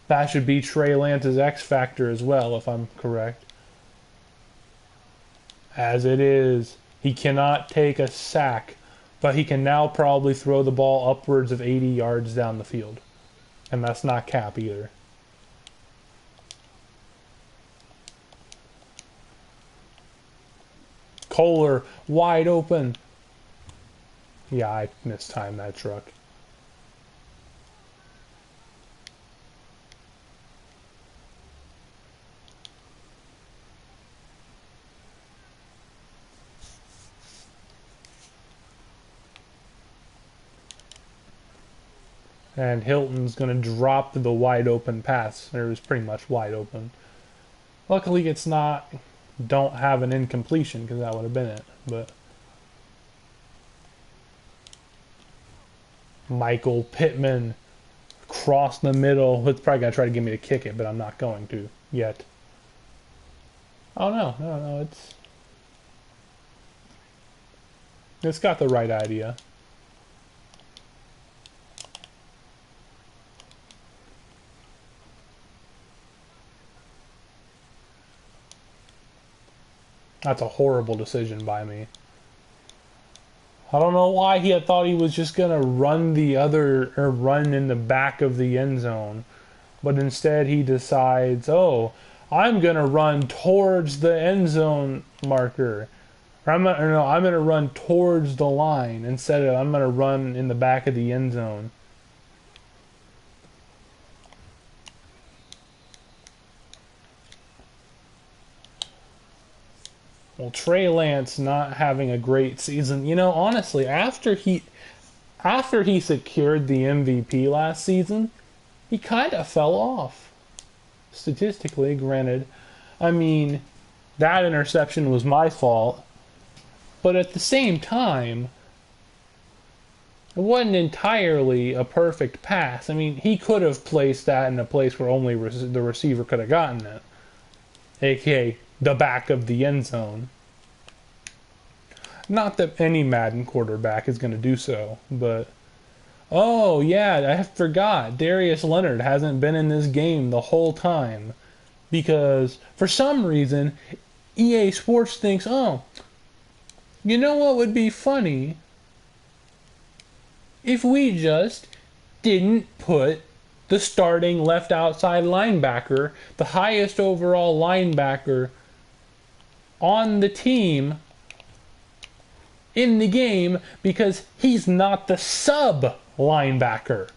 A: That should be Trey Lance's X factor as well, if I'm correct. As it is, he cannot take a sack, but he can now probably throw the ball upwards of 80 yards down the field. And that's not cap either. Kohler, wide open. Yeah, I mistimed that truck. And Hilton's going to drop the wide open pass. It was pretty much wide open. Luckily, it's not. Don't have an incompletion because that would have been it. But Michael Pittman cross the middle. It's probably going to try to get me to kick it, but I'm not going to yet. Oh no, it's got the right idea. That's a horrible decision by me. I don't know why he had thought he was just going to run run in the back of the end zone. But instead he decides, oh, I'm going to run towards the end zone marker. Or I'm going to run towards the line instead of I'm going to run in the back of the end zone. Well, Trey Lance not having a great season. You know, honestly, after he secured the MVP last season, he kind of fell off. Statistically, granted. I mean, that interception was my fault. But at the same time, it wasn't entirely a perfect pass. I mean, he could have placed that in a place where only the receiver could have gotten it, aka the back of the end zone. Not that any Madden quarterback is going to do so, but oh yeah, I forgot. Darius Leonard hasn't been in this game the whole time because for some reason EA Sports thinks, oh, you know what would be funny? If we just didn't put the starting left outside linebacker, the highest overall linebacker on the team in the game because he's not the sub linebacker.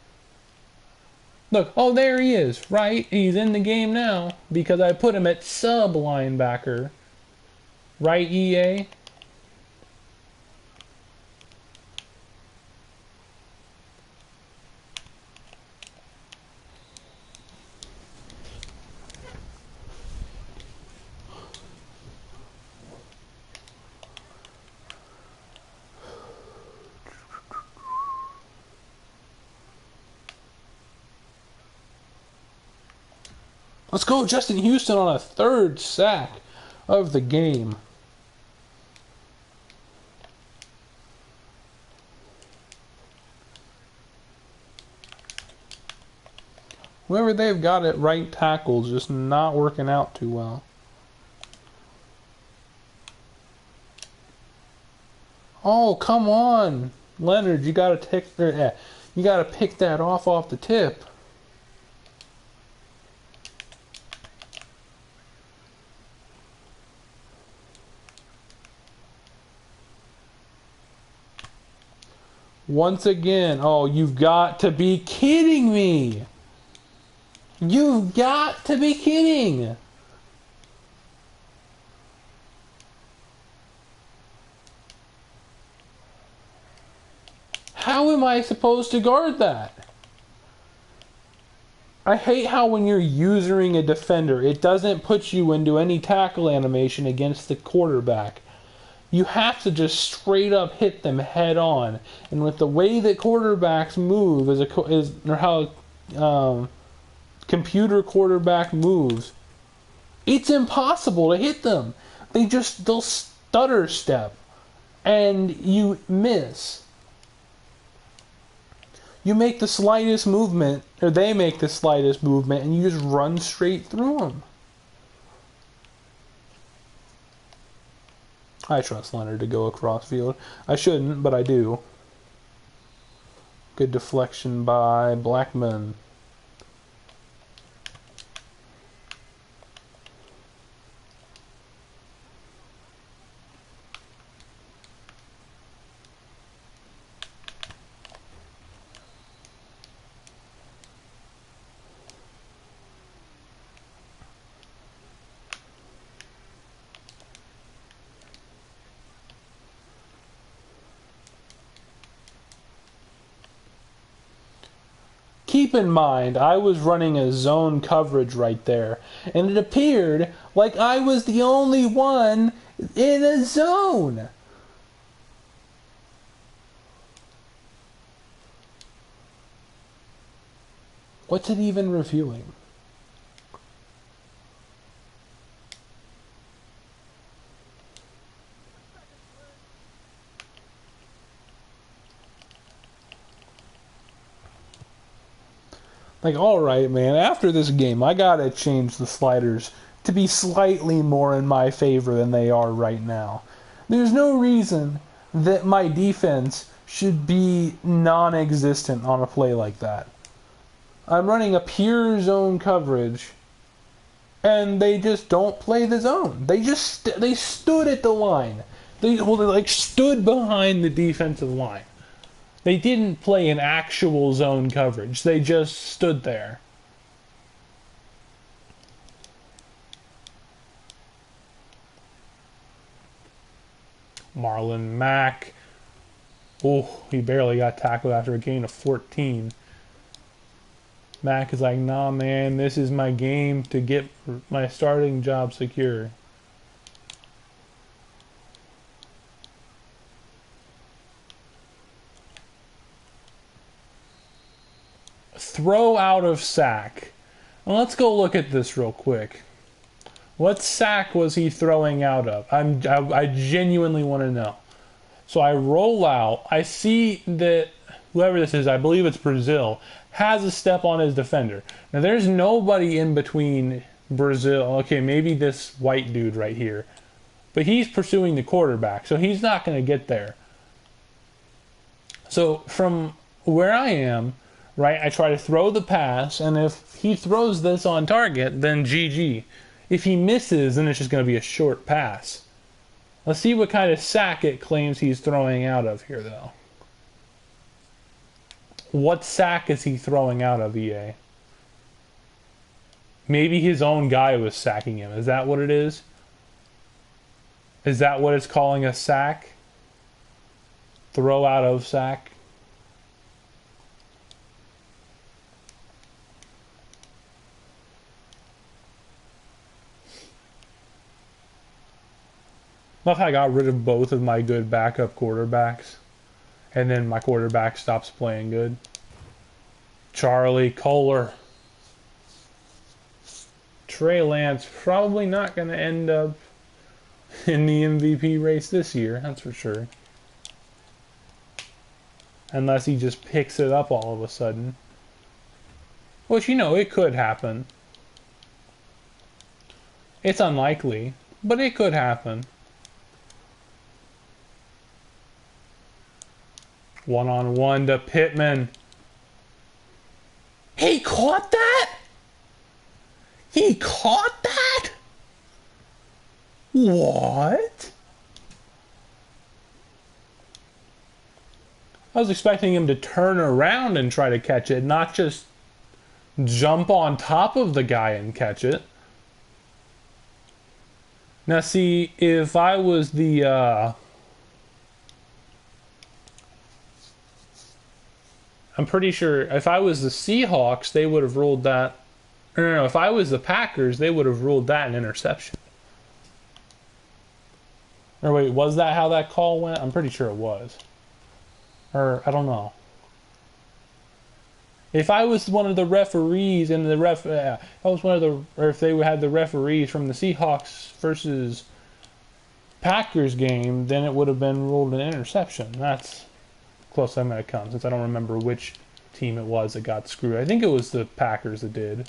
A: Look, oh, there he is, right? He's in the game now because I put him at sub linebacker. Right, EA? Let's go, Justin Houston on a third sack of the game. Whoever they've got at right tackle is just not working out too well. Oh, come on, Leonard! You gotta pick that off the tip. Once again, oh, you've got to be kidding me! You've got to be kidding! How am I supposed to guard that? I hate how when you're usering a defender, it doesn't put you into any tackle animation against the quarterback. You have to just straight up hit them head on. And with the way that quarterbacks move, or how computer quarterback moves, it's impossible to hit them. They'll stutter step, and you miss. You make the slightest movement, or they make the slightest movement, and you just run straight through them. I trust Leonard to go across field. I shouldn't, but I do. Good deflection by Blackman. Keep in mind, I was running a zone coverage right there, and it appeared like I was the only one in a zone. What's it even reviewing? Like, alright, man, after this game, I gotta change the sliders to be slightly more in my favor than they are right now. There's no reason that my defense should be non-existent on a play like that. I'm running a pure zone coverage, and they just don't play the zone. They stood at the line. They stood behind the defensive line. They didn't play an actual zone coverage. They just stood there. Marlin Mack. Oh, he barely got tackled after a gain of 14. Mack is like, nah, man, this is my game to get my starting job secure. Throw out of sack. Well, let's go look at this real quick. What sack was he throwing out of? I genuinely want to know. So I roll out. I see that whoever this is, I believe it's Brazil, has a step on his defender. Now there's nobody in between Brazil. Okay, maybe this white dude right here. But he's pursuing the quarterback, so he's not going to get there. So from where I am, right, I try to throw the pass, and if he throws this on target, then GG. If he misses, then it's just going to be a short pass. Let's see what kind of sack it claims he's throwing out of here, though. What sack is he throwing out of, EA? Maybe his own guy was sacking him. Is that what it is? Is that what it's calling a sack? Throw out of sack? Love how I got rid of both of my good backup quarterbacks. And then my quarterback stops playing good. Charlie Kohler. Trey Lance probably not going to end up in the MVP race this year, that's for sure. Unless he just picks it up all of a sudden. Which, you know, it could happen. It's unlikely, but it could happen. One-on-one to Pittman. He caught that? He caught that? What? I was expecting him to turn around and try to catch it, not just jump on top of the guy and catch it. Now see, if I was the I'm pretty sure if I was the Seahawks, they would have ruled that. No, if I was the Packers, they would have ruled that an interception. Or wait, was that how that call went? I'm pretty sure it was. Or I don't know. If I was one of the referees and I was one of the, or if they had the referees from the Seahawks versus Packers game, then it would have been ruled an interception. That's close I'm going to come, since I don't remember which team it was that got screwed. I think it was the Packers that did.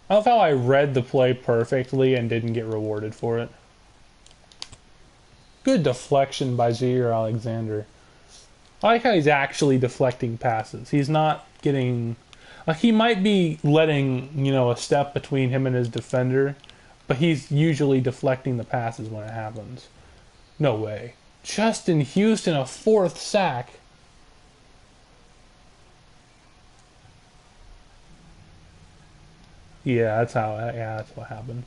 A: I love how I read the play perfectly and didn't get rewarded for it. Good deflection by Zaire Alexander. I like how he's actually deflecting passes. He's not getting... Like, he might be letting, you know, a step between him and his defender, but he's usually deflecting the passes when it happens. No way. Justin Houston, a 4th sack. Yeah, that's what happened.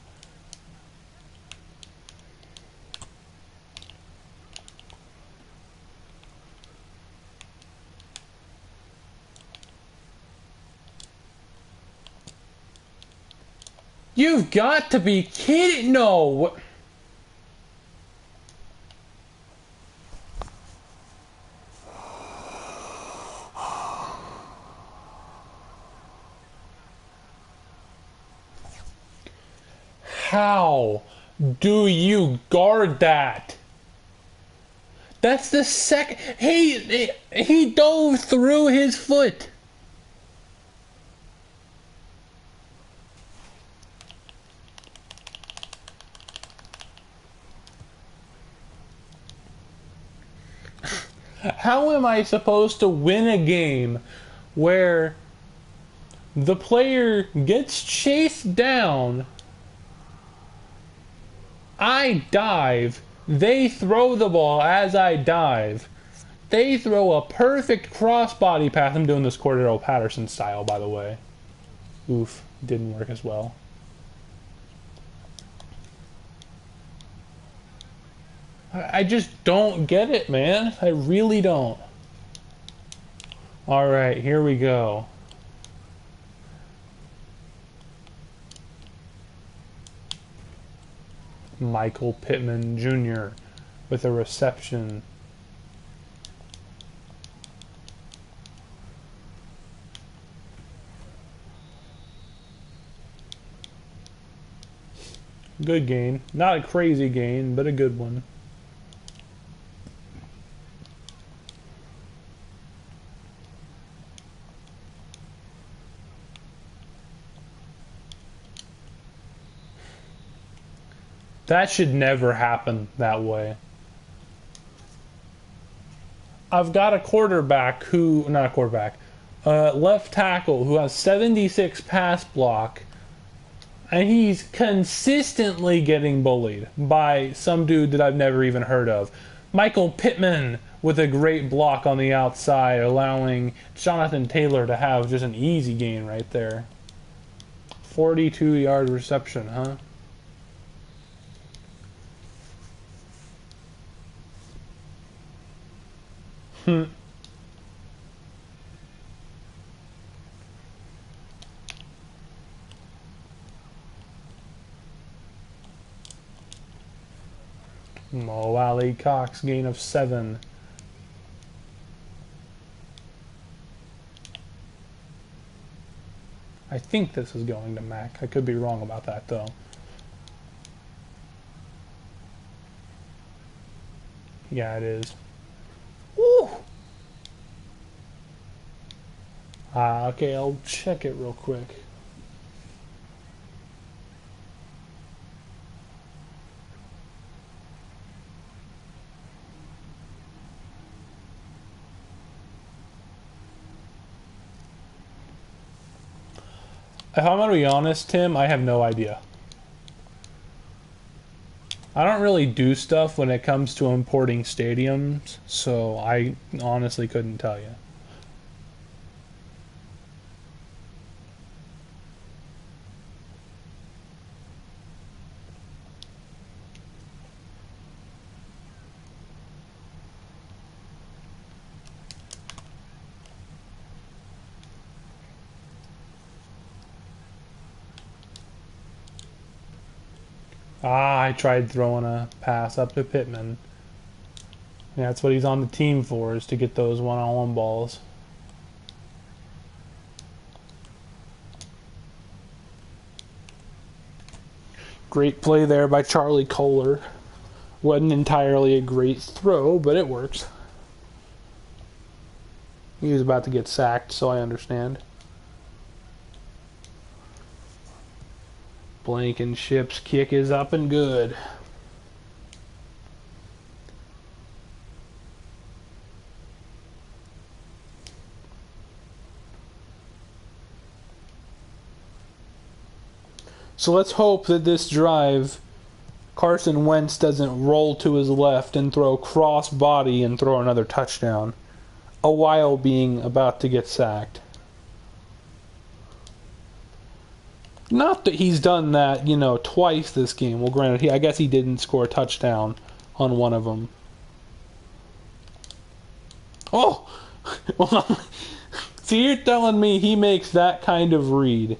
A: You've got to be kidding! No! How do you guard that? That's the second... He dove through his foot. How am I supposed to win a game where the player gets chased down, I dive, they throw the ball as I dive, They throw a perfect crossbody pass. I'm doing this Cordero Patterson style, by the way. Oof, didn't work as well. I just don't get it, man. I really don't. All right, here we go. Michael Pittman Jr. with a reception. Good gain. Not a crazy gain, but a good one. That should never happen that way. I've got a quarterback who, not a quarterback, left tackle who has 76 pass block, and he's consistently getting bullied by some dude that I've never even heard of. Michael Pittman with a great block on the outside, allowing Jonathan Taylor to have just an easy gain right there. 42-yard reception, huh? Mo Alley Cox, gain of 7. I think this is going to Mack. I could be wrong about that, though. Yeah, it is. Woo! Okay, I'll check it real quick. If I'm going to be honest, Tim, I have no idea. I don't really do stuff when it comes to importing stadiums, so I honestly couldn't tell you. I tried throwing a pass up to Pittman. Yeah, that's what he's on the team for, is to get those one-on-one balls. Great play there by Charlie Kohler. Wasn't entirely a great throw, but it works. He was about to get sacked, so I understand. Blankenship's kick is up and good. So let's hope that this drive, Carson Wentz doesn't roll to his left and throw cross body and throw another touchdown, a while being about to get sacked. Not that he's done that, twice this game. Well, granted, I guess he didn't score a touchdown on one of them. Oh! So you're telling me he makes that kind of read,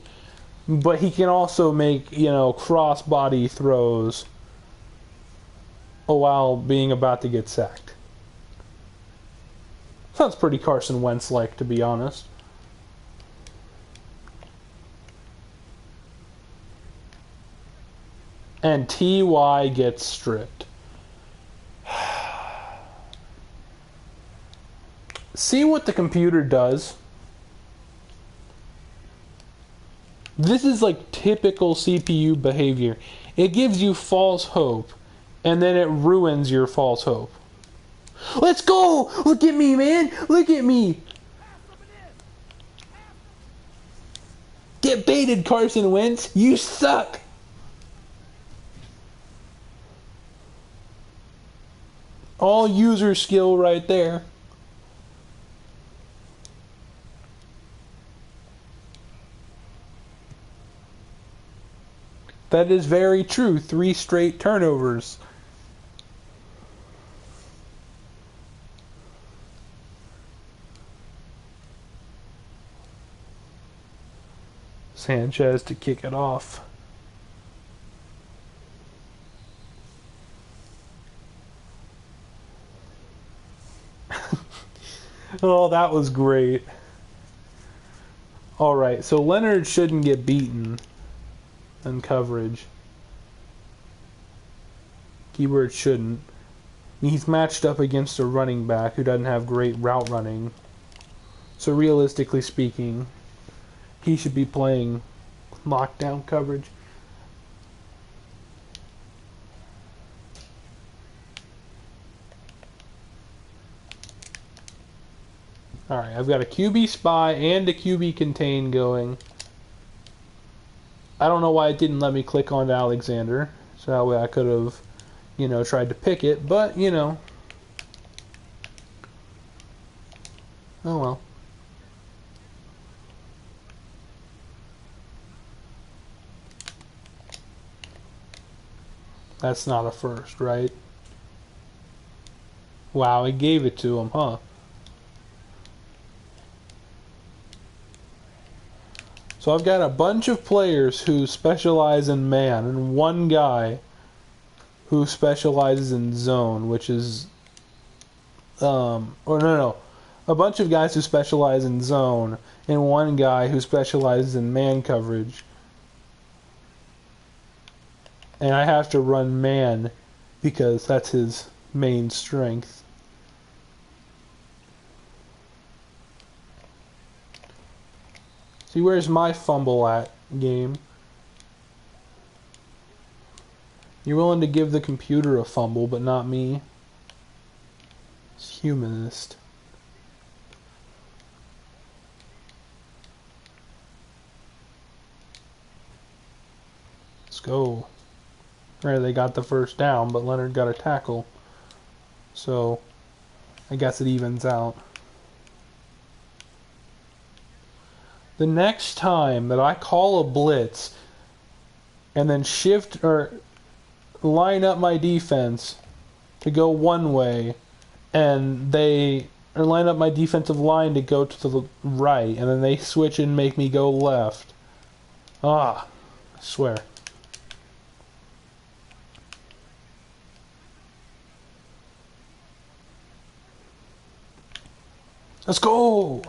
A: but he can also make, cross-body throws while being about to get sacked. Sounds pretty Carson Wentz-like, to be honest. And T.Y. gets stripped. See what the computer does? This is like typical CPU behavior. It gives you false hope, and then it ruins your false hope. Let's go! Look at me, man! Look at me! Get baited, Carson Wentz! You suck! All user skill right there. That is very true. 3 straight turnovers. Sanchez to kick it off. Oh, that was great. Alright, so Leonard shouldn't get beaten in coverage. Keyword shouldn't. He's matched up against a running back who doesn't have great route running. So realistically speaking, he should be playing lockdown coverage. Alright, I've got a QB spy and a QB contain going. I don't know why it didn't let me click on Alexander. So that way I could have, tried to pick it. But, oh well. That's not a first, right? Wow, it gave it to him, huh? So I've got a bunch of players who specialize in man, and one guy who specializes in zone, which is, a bunch of guys who specialize in zone, and one guy who specializes in man coverage. And I have to run man because that's his main strength. See, where's my fumble at, game? You're willing to give the computer a fumble, but not me. It's humanist. Let's go. Right, they got the first down, but Leonard got a tackle. So, I guess it evens out. The next time that I call a blitz and then shift or line up my defense to go one way and line up my defensive line to go to the right and then they switch and make me go left. I swear. Let's go!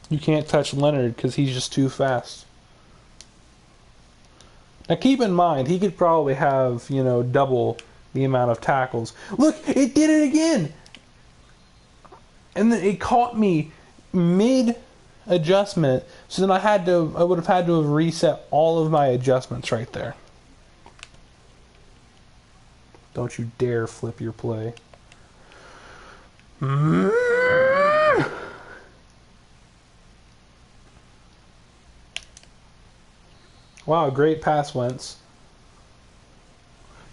A: You can't touch Leonard because he's just too fast. Now keep in mind, he could probably have, double the amount of tackles. Look, it did it again! And then it caught me mid-adjustment, so then I would have had to have reset all of my adjustments right there. Don't you dare flip your play. Wow, great pass, Wentz.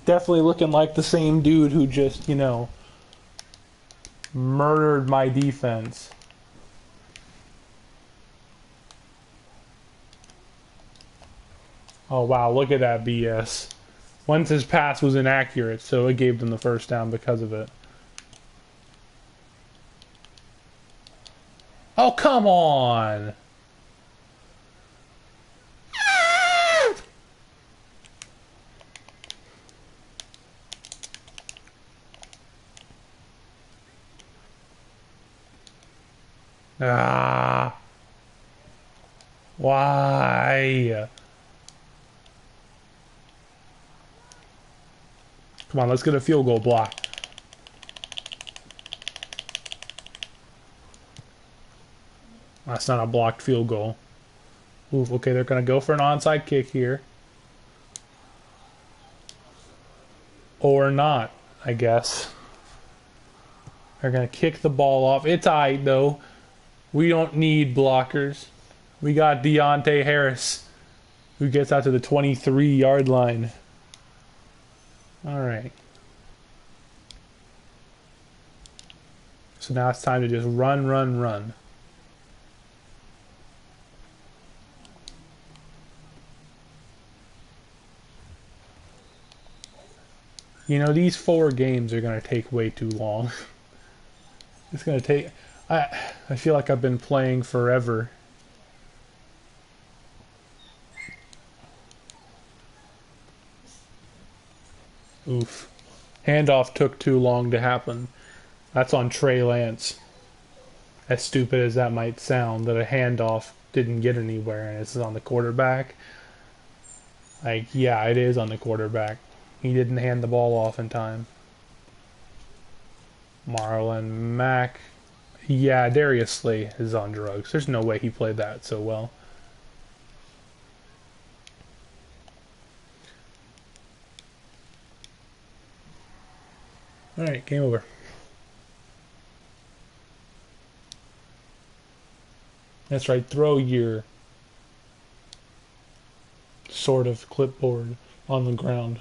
A: Definitely looking like the same dude who just, murdered my defense. Oh, wow, look at that BS. Wentz's pass was inaccurate, so it gave them the first down because of it. Oh, come on! Why? Come on, let's get a field goal block. That's not a blocked field goal. Ooh, okay, they're going to go for an onside kick here. Or not, I guess. They're going to kick the ball off. It's alright, though. We don't need blockers. We got Deontay Harris, who gets out to the 23-yard line. Alright. So now it's time to just run. You know, these 4 games are going to take way too long. It's going to take... I feel like I've been playing forever. Oof. Handoff took too long to happen. That's on Trey Lance. As stupid as that might sound, that a handoff didn't get anywhere and it's on the quarterback. Like, yeah, it is on the quarterback. He didn't hand the ball off in time. Marlin Mack. Yeah, Darius Slay is on drugs. There's no way he played that so well. Alright, game over. That's right, throw your sort of clipboard on the ground.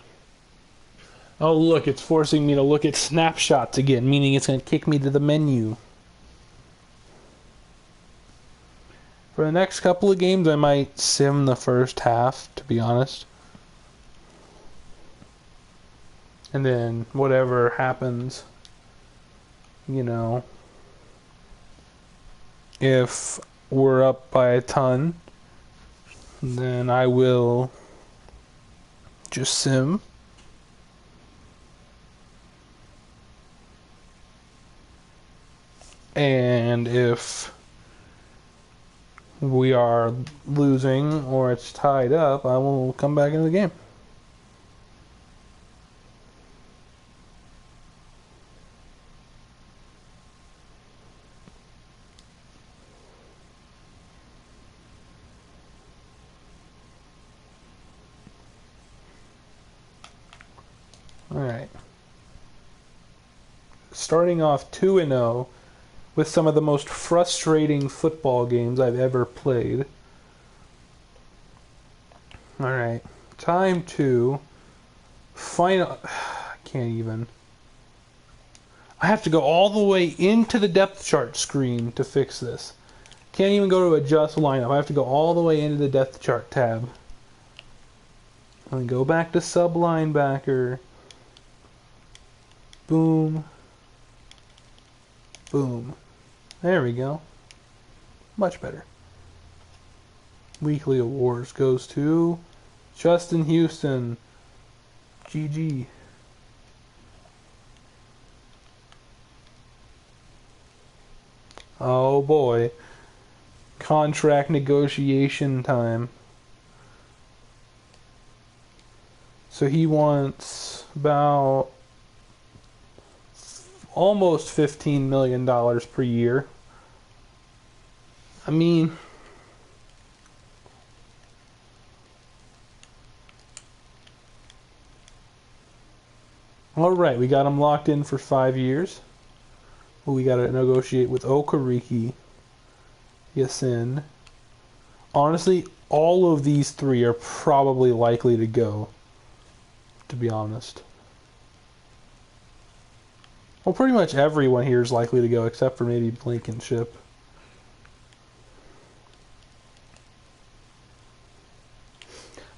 A: Oh look, it's forcing me to look at snapshots again, meaning it's going to kick me to the menu. For the next couple of games, I might sim the first half, to be honest. And then whatever happens, you know, if we're up by a ton, then I will just sim. And if we are losing or it's tied up, I will come back into the game. Alright. Starting off 2-0 with some of the most frustrating football games I've ever played. Alright. Time to final... I can't even... I have to go all the way into the depth chart screen to fix this. Can't even go to adjust lineup. I have to go all the way into the depth chart tab. And go back to sub linebacker. Boom. Boom. There we go. Much better. Weekly awards goes to Justin Houston. GG. Oh boy. Contract negotiation time. So he wants about almost $15 million per year. I mean, alright, we got him locked in for 5 years. We got to negotiate with Okereke. Yasin. Honestly, all of these 3 are probably likely to go, to be honest. Well, pretty much everyone here is likely to go, except for maybe Blankenship.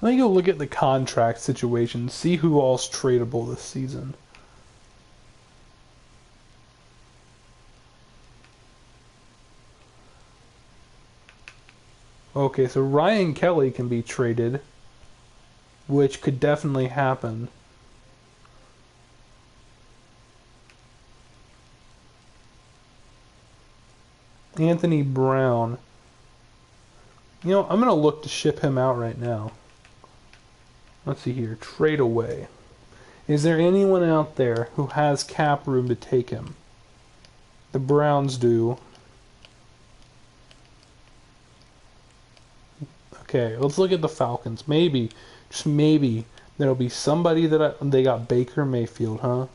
A: Let me go look at the contract situation, see who all's tradable this season. Okay, so Ryan Kelly can be traded, which could definitely happen. Anthony Brown. You know, I'm going to look to ship him out right now. Let's see here. Trade away. Is there anyone out there who has cap room to take him? The Browns do. Okay, let's look at the Falcons. Maybe, just maybe, there'll be somebody that they got Baker Mayfield, huh?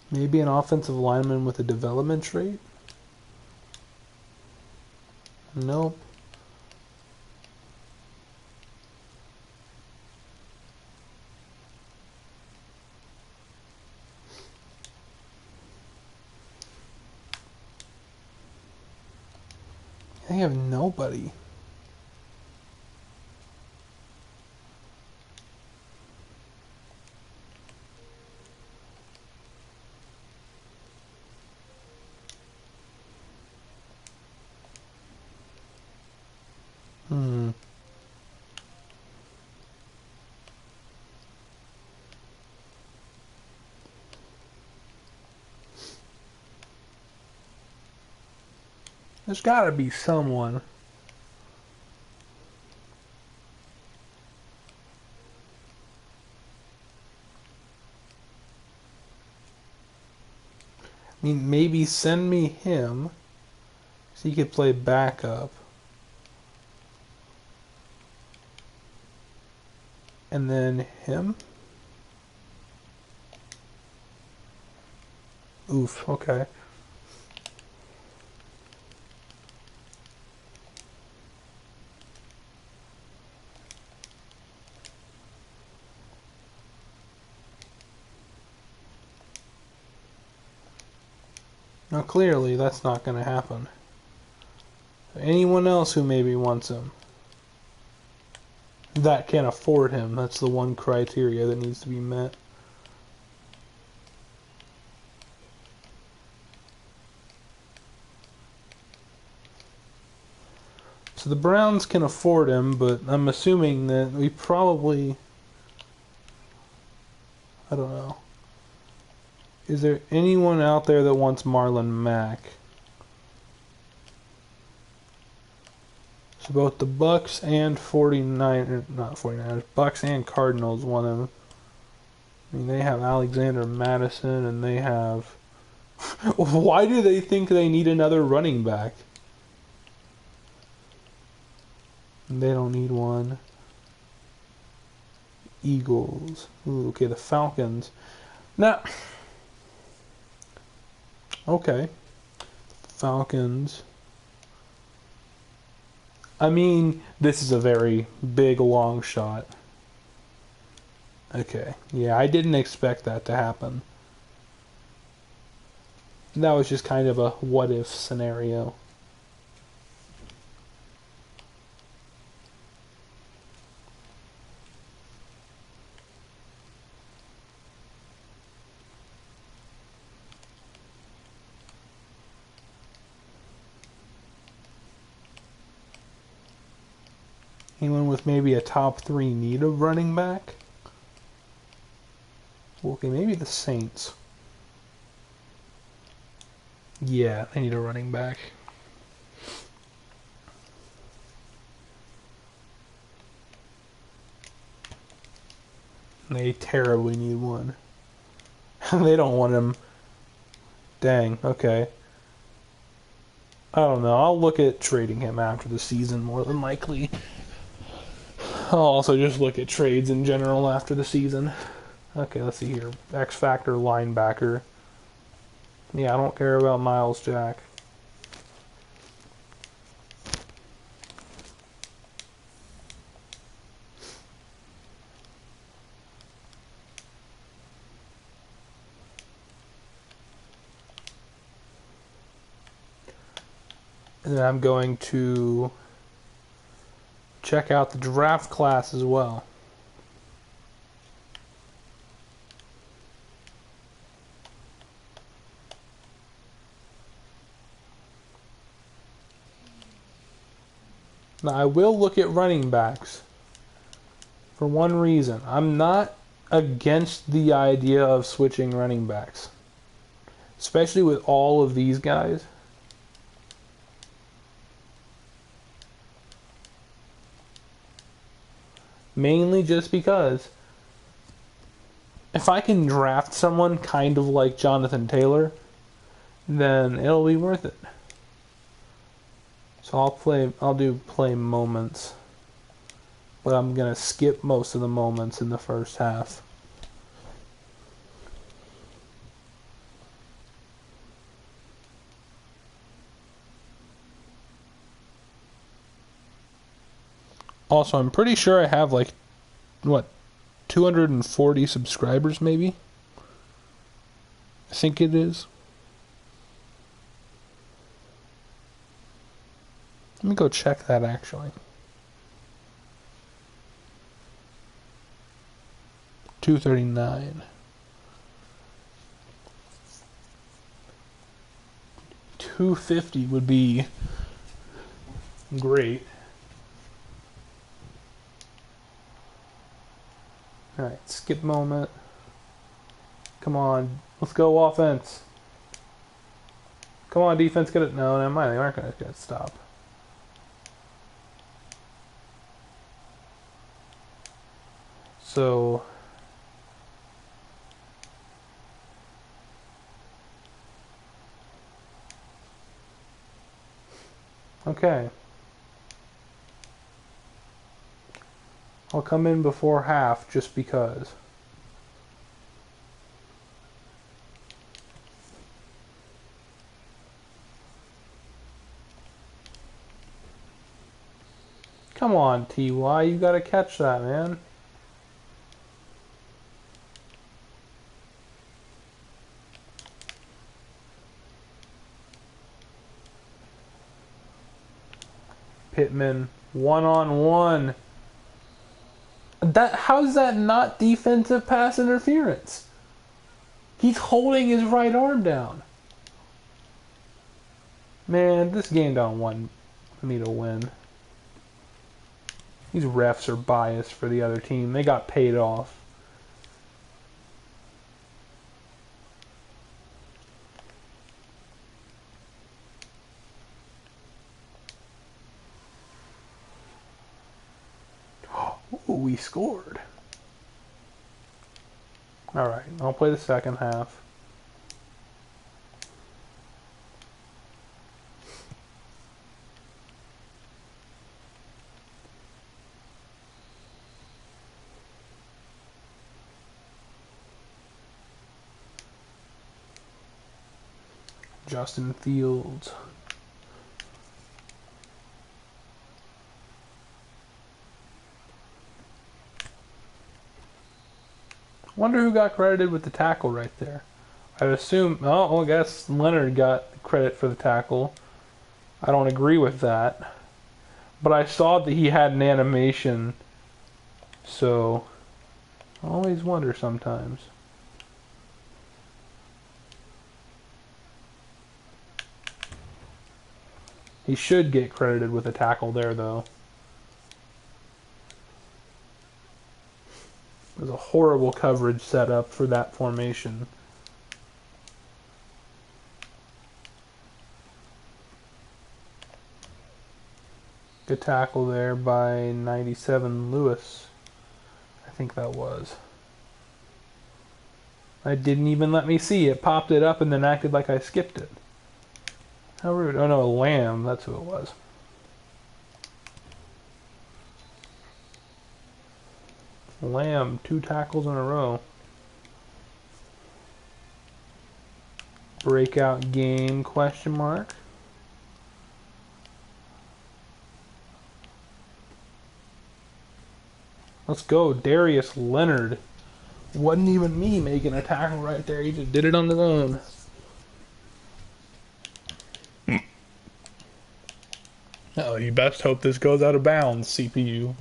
A: Maybe an offensive lineman with a development trait? Nope. They have nobody. There's gotta be someone. I mean, maybe send me him so he could play backup. And then him? Oof, okay. Now clearly that's not going to happen. Anyone else who maybe wants him that can afford him, that's the one criteria that needs to be met. So the Browns can afford him, but I'm assuming that we probably, I don't know. Is there anyone out there that wants Marlin Mack? So both the Bucks and 49ers, Bucks and Cardinals want him. I mean, they have Alexander Madison, and they have... Why do they think they need another running back? They don't need one. Eagles. Ooh, okay, the Falcons. Now... Okay. Falcons. I mean, this is a very big, long shot. Okay. Yeah, I didn't expect that to happen. That was just kind of a what-if scenario. Anyone with maybe a top 3 need of running back? Okay, maybe the Saints. Yeah, they need a running back. They terribly need one. They don't want him. Dang, okay. I don't know. I'll look at trading him after the season more than likely. I'll also just look at trades in general after the season. Okay, let's see here. X Factor linebacker. Yeah, I don't care about Miles Jack. And then I'm going to check out the draft class as well. Now, I will look at running backs for one reason. I'm not against the idea of switching running backs, especially with all of these guys. Mainly just because if I can draft someone kind of like Jonathan Taylor, then it'll be worth it. So I'll do play moments, but I'm gonna skip most of the moments in the first half. Also, I'm pretty sure I have like, what, 240 subscribers maybe? I think it is. Let me go check that actually. 239. 250 would be great. Alright, skip moment. Come on, let's go offense. Come on, defense, get it. No, never mind, they aren't going to get it. Stop. So, okay. I'll come in before half just because. Come on, TY, you gotta catch that, man. Pittman, one-on-one. How's that not defensive pass interference? He's holding his right arm down. Man, this game don't want me to win. These refs are biased for the other team. They got paid off. Ooh, we scored. Alright, I'll play the second half. Justin Fields. Wonder who got credited with the tackle right there. I'd assume, I guess Leonard got credit for the tackle. I don't agree with that. But I saw that he had an animation, so I always wonder sometimes. He should get credited with a tackle there, though. It was a horrible coverage setup for that formation. Good tackle there by 97 Lewis. I think that was. I didn't even let me see it. Popped it up and then acted like I skipped it. How rude. Oh no, Lamb. That's who it was. Lamb, 2 tackles in a row. Breakout game, question mark. Let's go, Darius Leonard. Wasn't even me making a tackle right there. He just did it on his own. Oh, you best hope this goes out of bounds, CPU.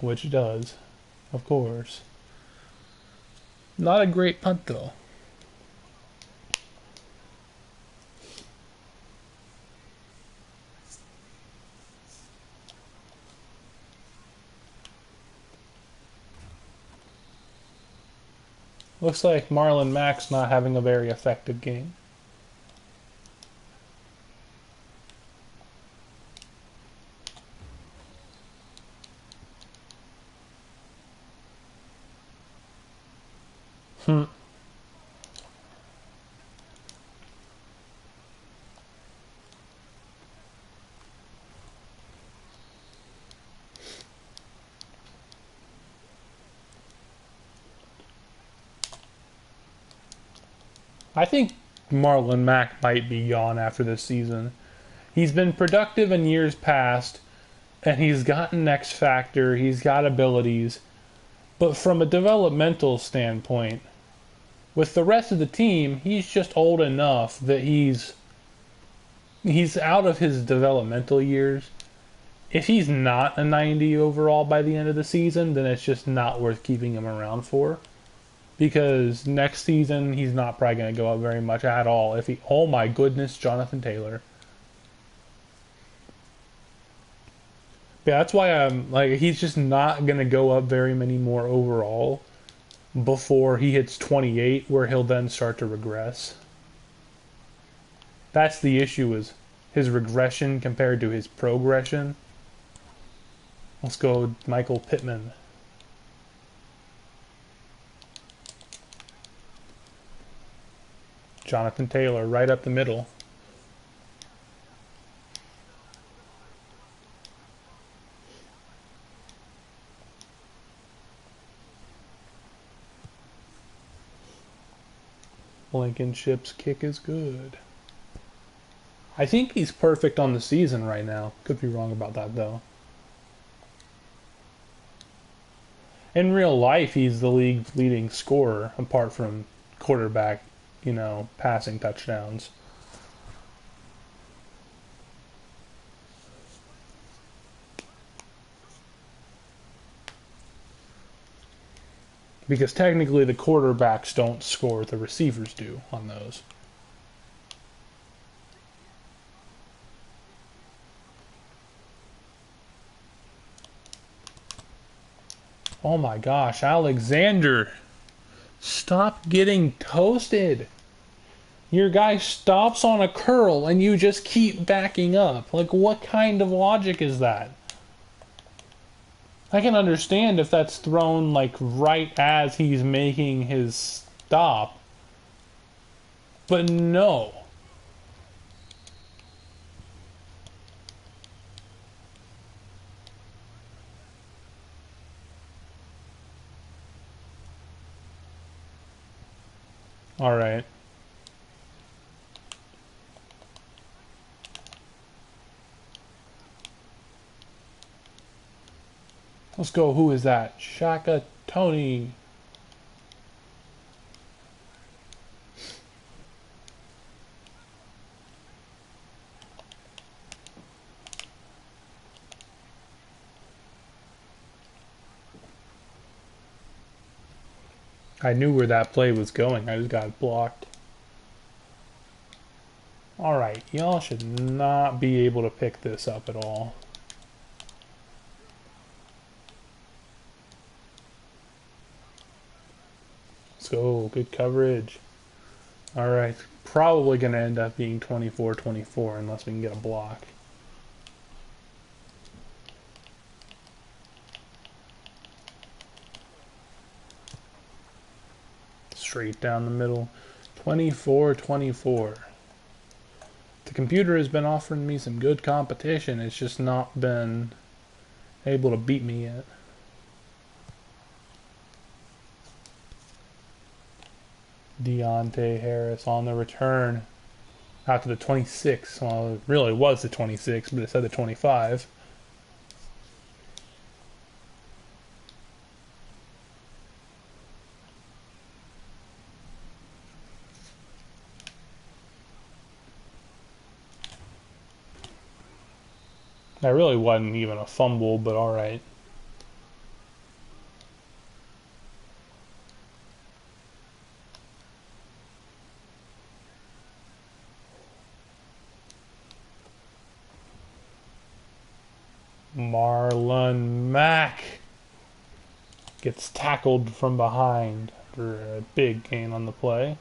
A: Which it does, of course. Not a great punt, though. Looks like Marlin Mack's not having a very effective game. I think Marlon Mack might be gone after this season. He's been productive in years past, and he's got an X factor, he's got abilities, but from a developmental standpoint, with the rest of the team, he's just old enough that he's he's out of his developmental years. If he's not a 90 overall by the end of the season, then it's just not worth keeping him around for. Because next season, he's not probably going to go up very much at all. If he, oh my goodness, Jonathan Taylor. Yeah, that's why I'm like, he's just not going to go up very many more overall before he hits 28, where he'll then start to regress. That's the issue, is his regression compared to his progression. Let's go Michael Pittman. Jonathan Taylor right up the middle. Blankenship's kick is good. I think he's perfect on the season right now. Could be wrong about that, though. In real life, he's the league's leading scorer, apart from quarterback, passing touchdowns. Because technically the quarterbacks don't score, the receivers do on those. Oh my gosh, Alexander. Stop getting toasted. Your guy stops on a curl and you just keep backing up. Like, what kind of logic is that? I can understand if that's thrown like right as he's making his stop. But no. All right. Let's go. Who is that? Shaka Tony. I knew where that play was going. I just got it blocked. Alright, y'all should not be able to pick this up at all. Let's go. Good coverage. Alright, probably going to end up being 24-24 unless we can get a block. Straight down the middle. 24-24. The computer has been offering me some good competition. It's just not been able to beat me yet. Deontay Harris on the return. Out to the 26. Well, it really was the 26, but it said the 25. That really wasn't even a fumble, but alright. Marlin Mack gets tackled from behind for a big gain on the play.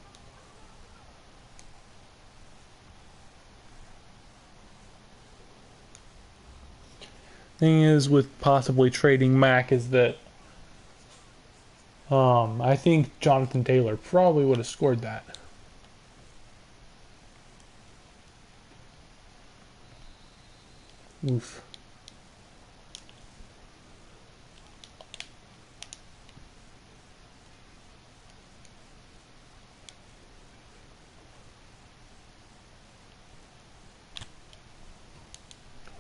A: Thing is with possibly trading Mack is that I think Jonathan Taylor probably would have scored that. Oof.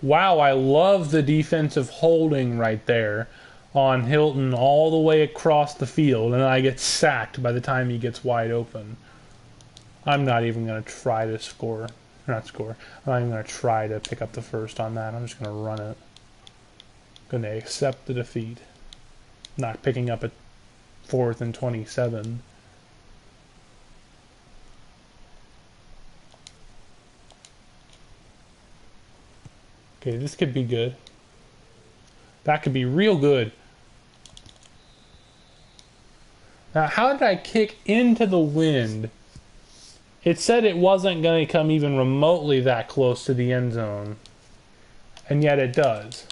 A: Wow, I love the defensive holding right there on Hilton all the way across the field, and I get sacked by the time he gets wide open. I'm not even going to try to score. Not score. I'm not even going to try to pick up the first on that. I'm just going to run it. Going to accept the defeat. Not picking up a 4th and 27. Okay, this could be good. That could be real good. Now, how did I kick into the wind? It said it wasn't going to come even remotely that close to the end zone. And yet it does.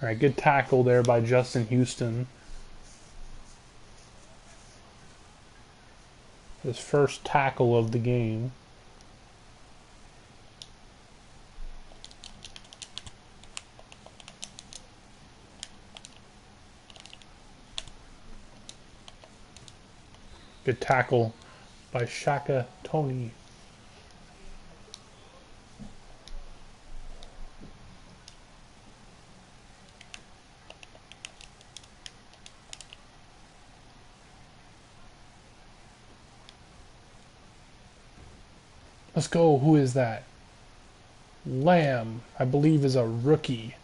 A: All right, good tackle there by Justin Houston. His first tackle of the game. Good tackle by Shaka Tony. Let's go. Who is that? Lamb, I believe, is a rookie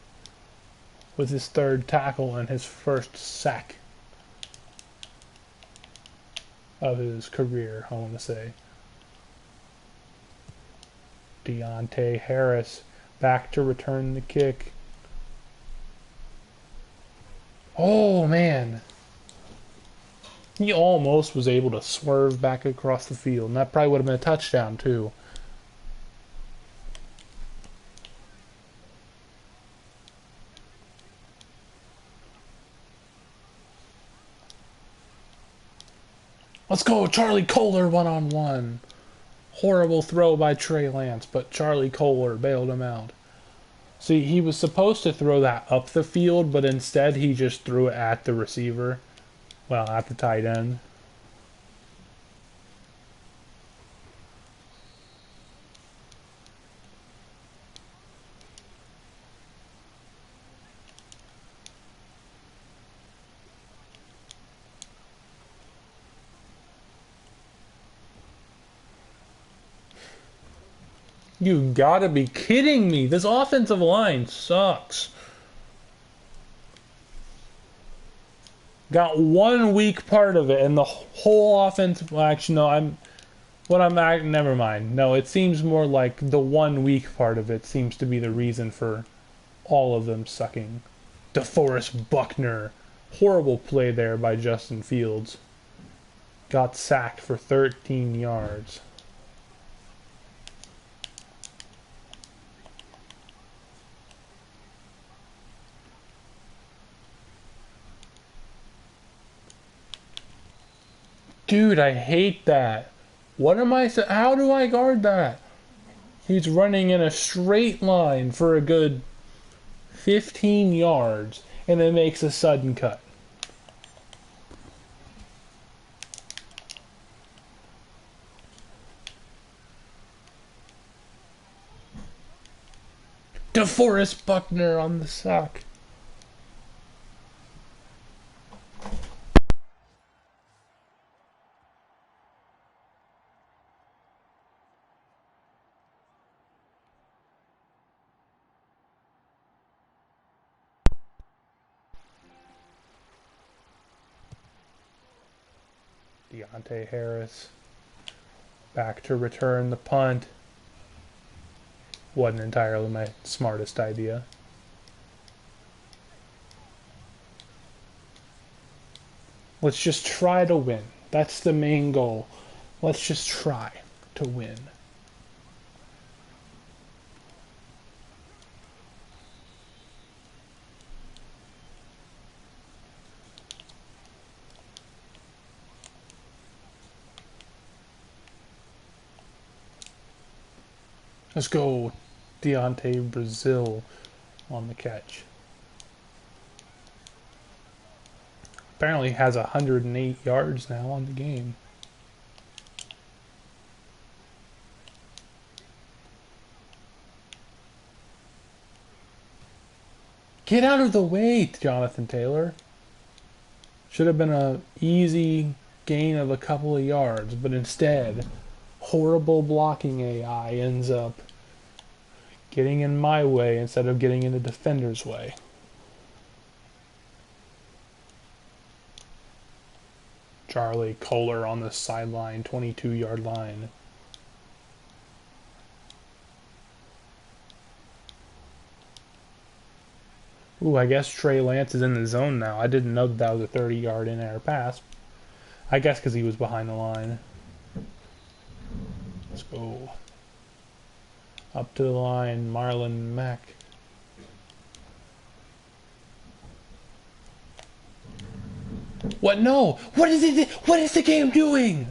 A: with his 3rd tackle and his first sack of his career, I want to say. Deontay Harris back to return the kick. Oh, man. He almost was able to swerve back across the field, and that probably would have been a touchdown, too. Let's go, Charlie Kohler one-on-one. Horrible throw by Trey Lance, but Charlie Kohler bailed him out. See, he was supposed to throw that up the field, but instead he just threw it at the receiver. Well, at the tight end. You gotta be kidding me. This offensive line sucks. Got one weak part of it, and the whole offense. Well, actually, no. Never mind. No, it seems more like the one weak part of it seems to be the reason for all of them sucking. DeForest Buckner. Horrible play there by Justin Fields. Got sacked for 13 yards. Dude, I hate that. How do I guard that? He's running in a straight line for a good 15 yards and then makes a sudden cut. DeForest Buckner on the sack. Deontay Harris back to return the punt. Wasn't entirely my smartest idea. Let's just try to win. That's the main goal. Let's just try to win. Let's go, Deontay Brazil on the catch. Apparently has 108 yards now on the game. Get out of the way, Jonathan Taylor. Should have been a easy gain of a couple of yards, but instead, horrible blocking AI ends up getting in my way instead of getting in the defender's way. Charlie Kohler on the sideline, 22-yard line. Ooh, I guess Trey Lance is in the zone now. I didn't know that was a 30-yard in-air pass. I guess because he was behind the line. Let's go. Up to the line, Marlin Mack. What? No! What is it? What is the game doing?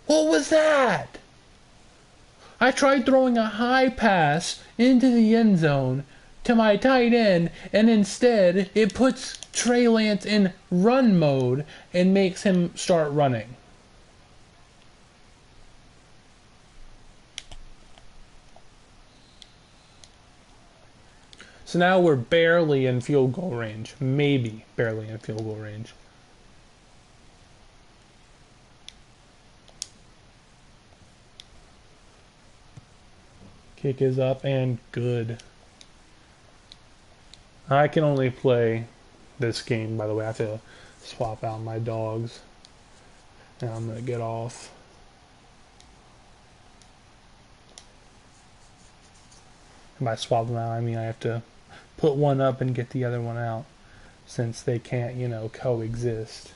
A: What was that? I tried throwing a high pass into the end zone to my tight end, and instead it puts Trey Lance in run mode and makes him start running. So now we're barely in field goal range. Maybe barely in field goal range. Kick is up and good. I can only play this game, by the way. I have to swap out my dogs. And I'm going to get off. And by swap them out, I mean I have to put one up and get the other one out, since they can't, you know, coexist.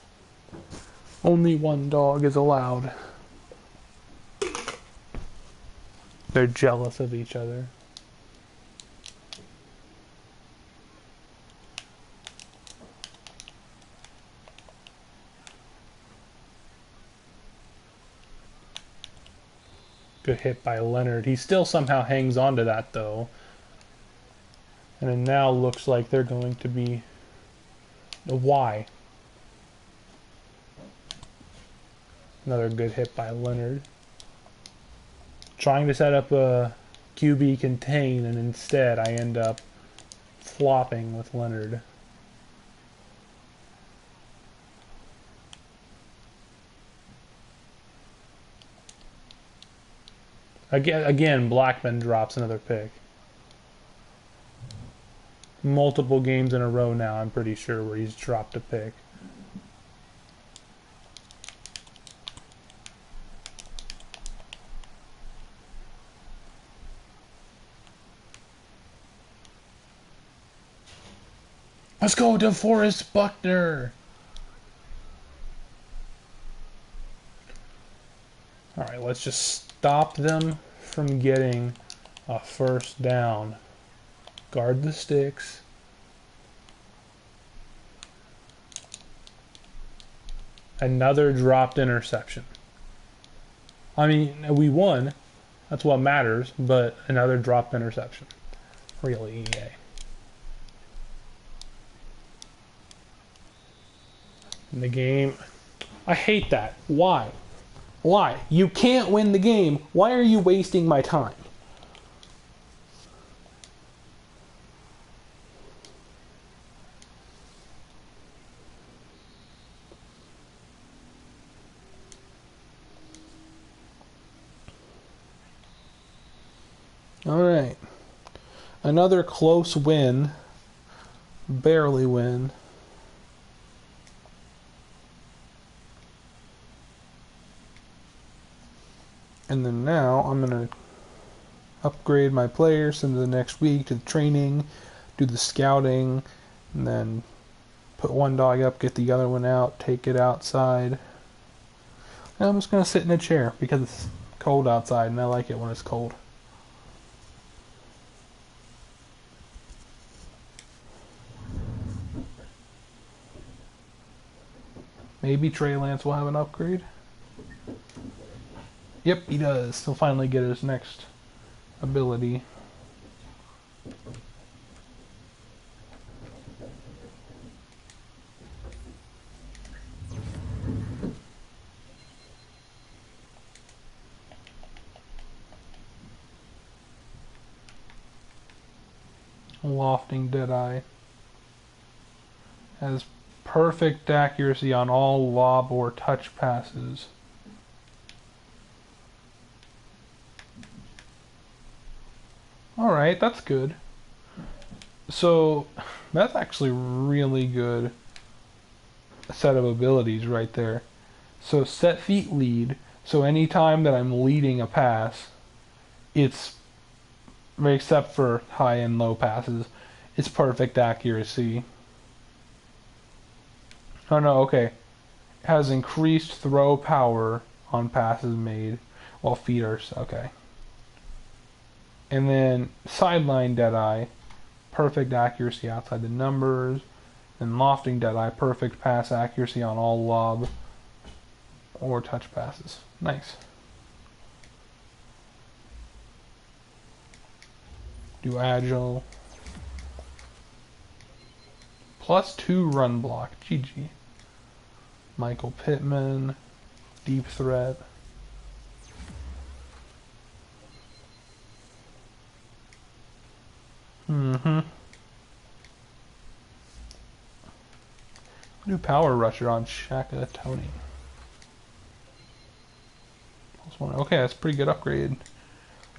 A: Only one dog is allowed. They're jealous of each other. Good hit by Leonard. He still somehow hangs on to that, though. And it now looks like they're going to be a Y. Another good hit by Leonard. Trying to set up a QB contain, and instead I end up flopping with Leonard. Again, Blackman drops another pick. Multiple games in a row now, I'm pretty sure, where he's dropped a pick. Let's go, DeForest Buckner! Alright, let's just stop them from getting a first down. Guard the sticks. Another dropped interception. I mean, we won. That's what matters, but another dropped interception. Really, EA. In the game, I hate that. Why? Why? You can't win the game. Why are you wasting my time? All right. Another close win. Barely win. And then now I'm going to upgrade my players into the next week to the training, do the scouting, and then put one dog up, get the other one out, take it outside. And I'm just going to sit in a chair because it's cold outside and I like it when it's cold. Maybe Trey Lance will have an upgrade. Yep, he does. He'll finally get his next ability. Lofting Deadeye. Has perfect accuracy on all lob or touch passes. Alright, that's good. So, that's actually really good set of abilities right there. So, set feet lead. So, anytime that I'm leading a pass, it's, except for high and low passes, it's perfect accuracy. Oh no, okay. Has increased throw power on passes made while feet are, okay. And then sideline Deadeye, perfect accuracy outside the numbers. And lofting Deadeye, perfect pass accuracy on all lob or touch passes. Nice. Do agile. +2 run block. GG. Michael Pittman. Deep threat. New power rusher on Shaka Tony. Okay, that's a pretty good upgrade.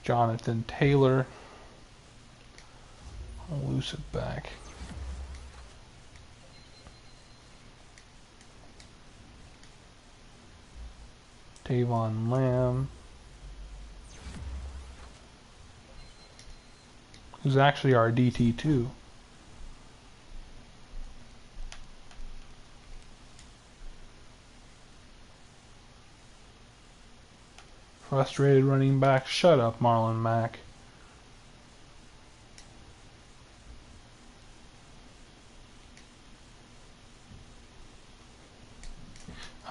A: Jonathan Taylor. Elusive back. Davon Lamb. Who's actually our DT2. Frustrated running back. Shut up, Marlin Mack.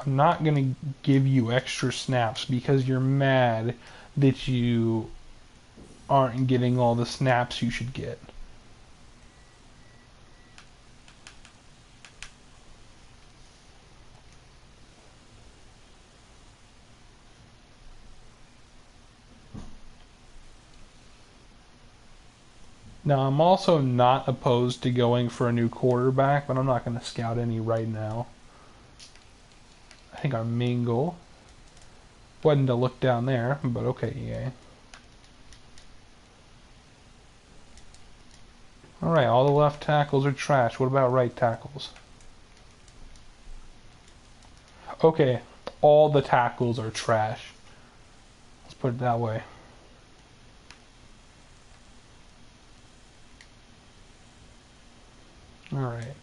A: I'm not going to give you extra snaps because you're mad that you aren't getting all the snaps you should get. Now, I'm also not opposed to going for a new quarterback, but I'm not going to scout any right now. I think our main goal wasn't to look down there, but okay, EA. Alright, all the left tackles are trash. What about right tackles? Okay, all the tackles are trash. Let's put it that way. Alright.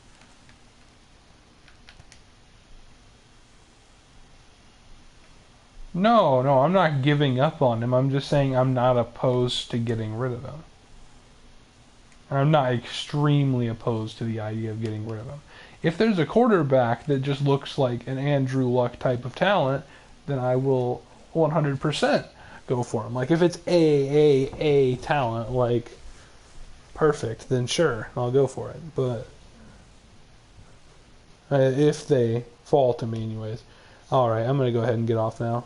A: No, I'm not giving up on him. I'm just saying I'm not opposed to getting rid of him. I'm not extremely opposed to the idea of getting rid of him. If there's a quarterback that just looks like an Andrew Luck type of talent, then I will 100% go for him. Like if it's a talent, like perfect, then sure, I'll go for it. But if they fall to me anyways. Alright, I'm going to go ahead and get off now.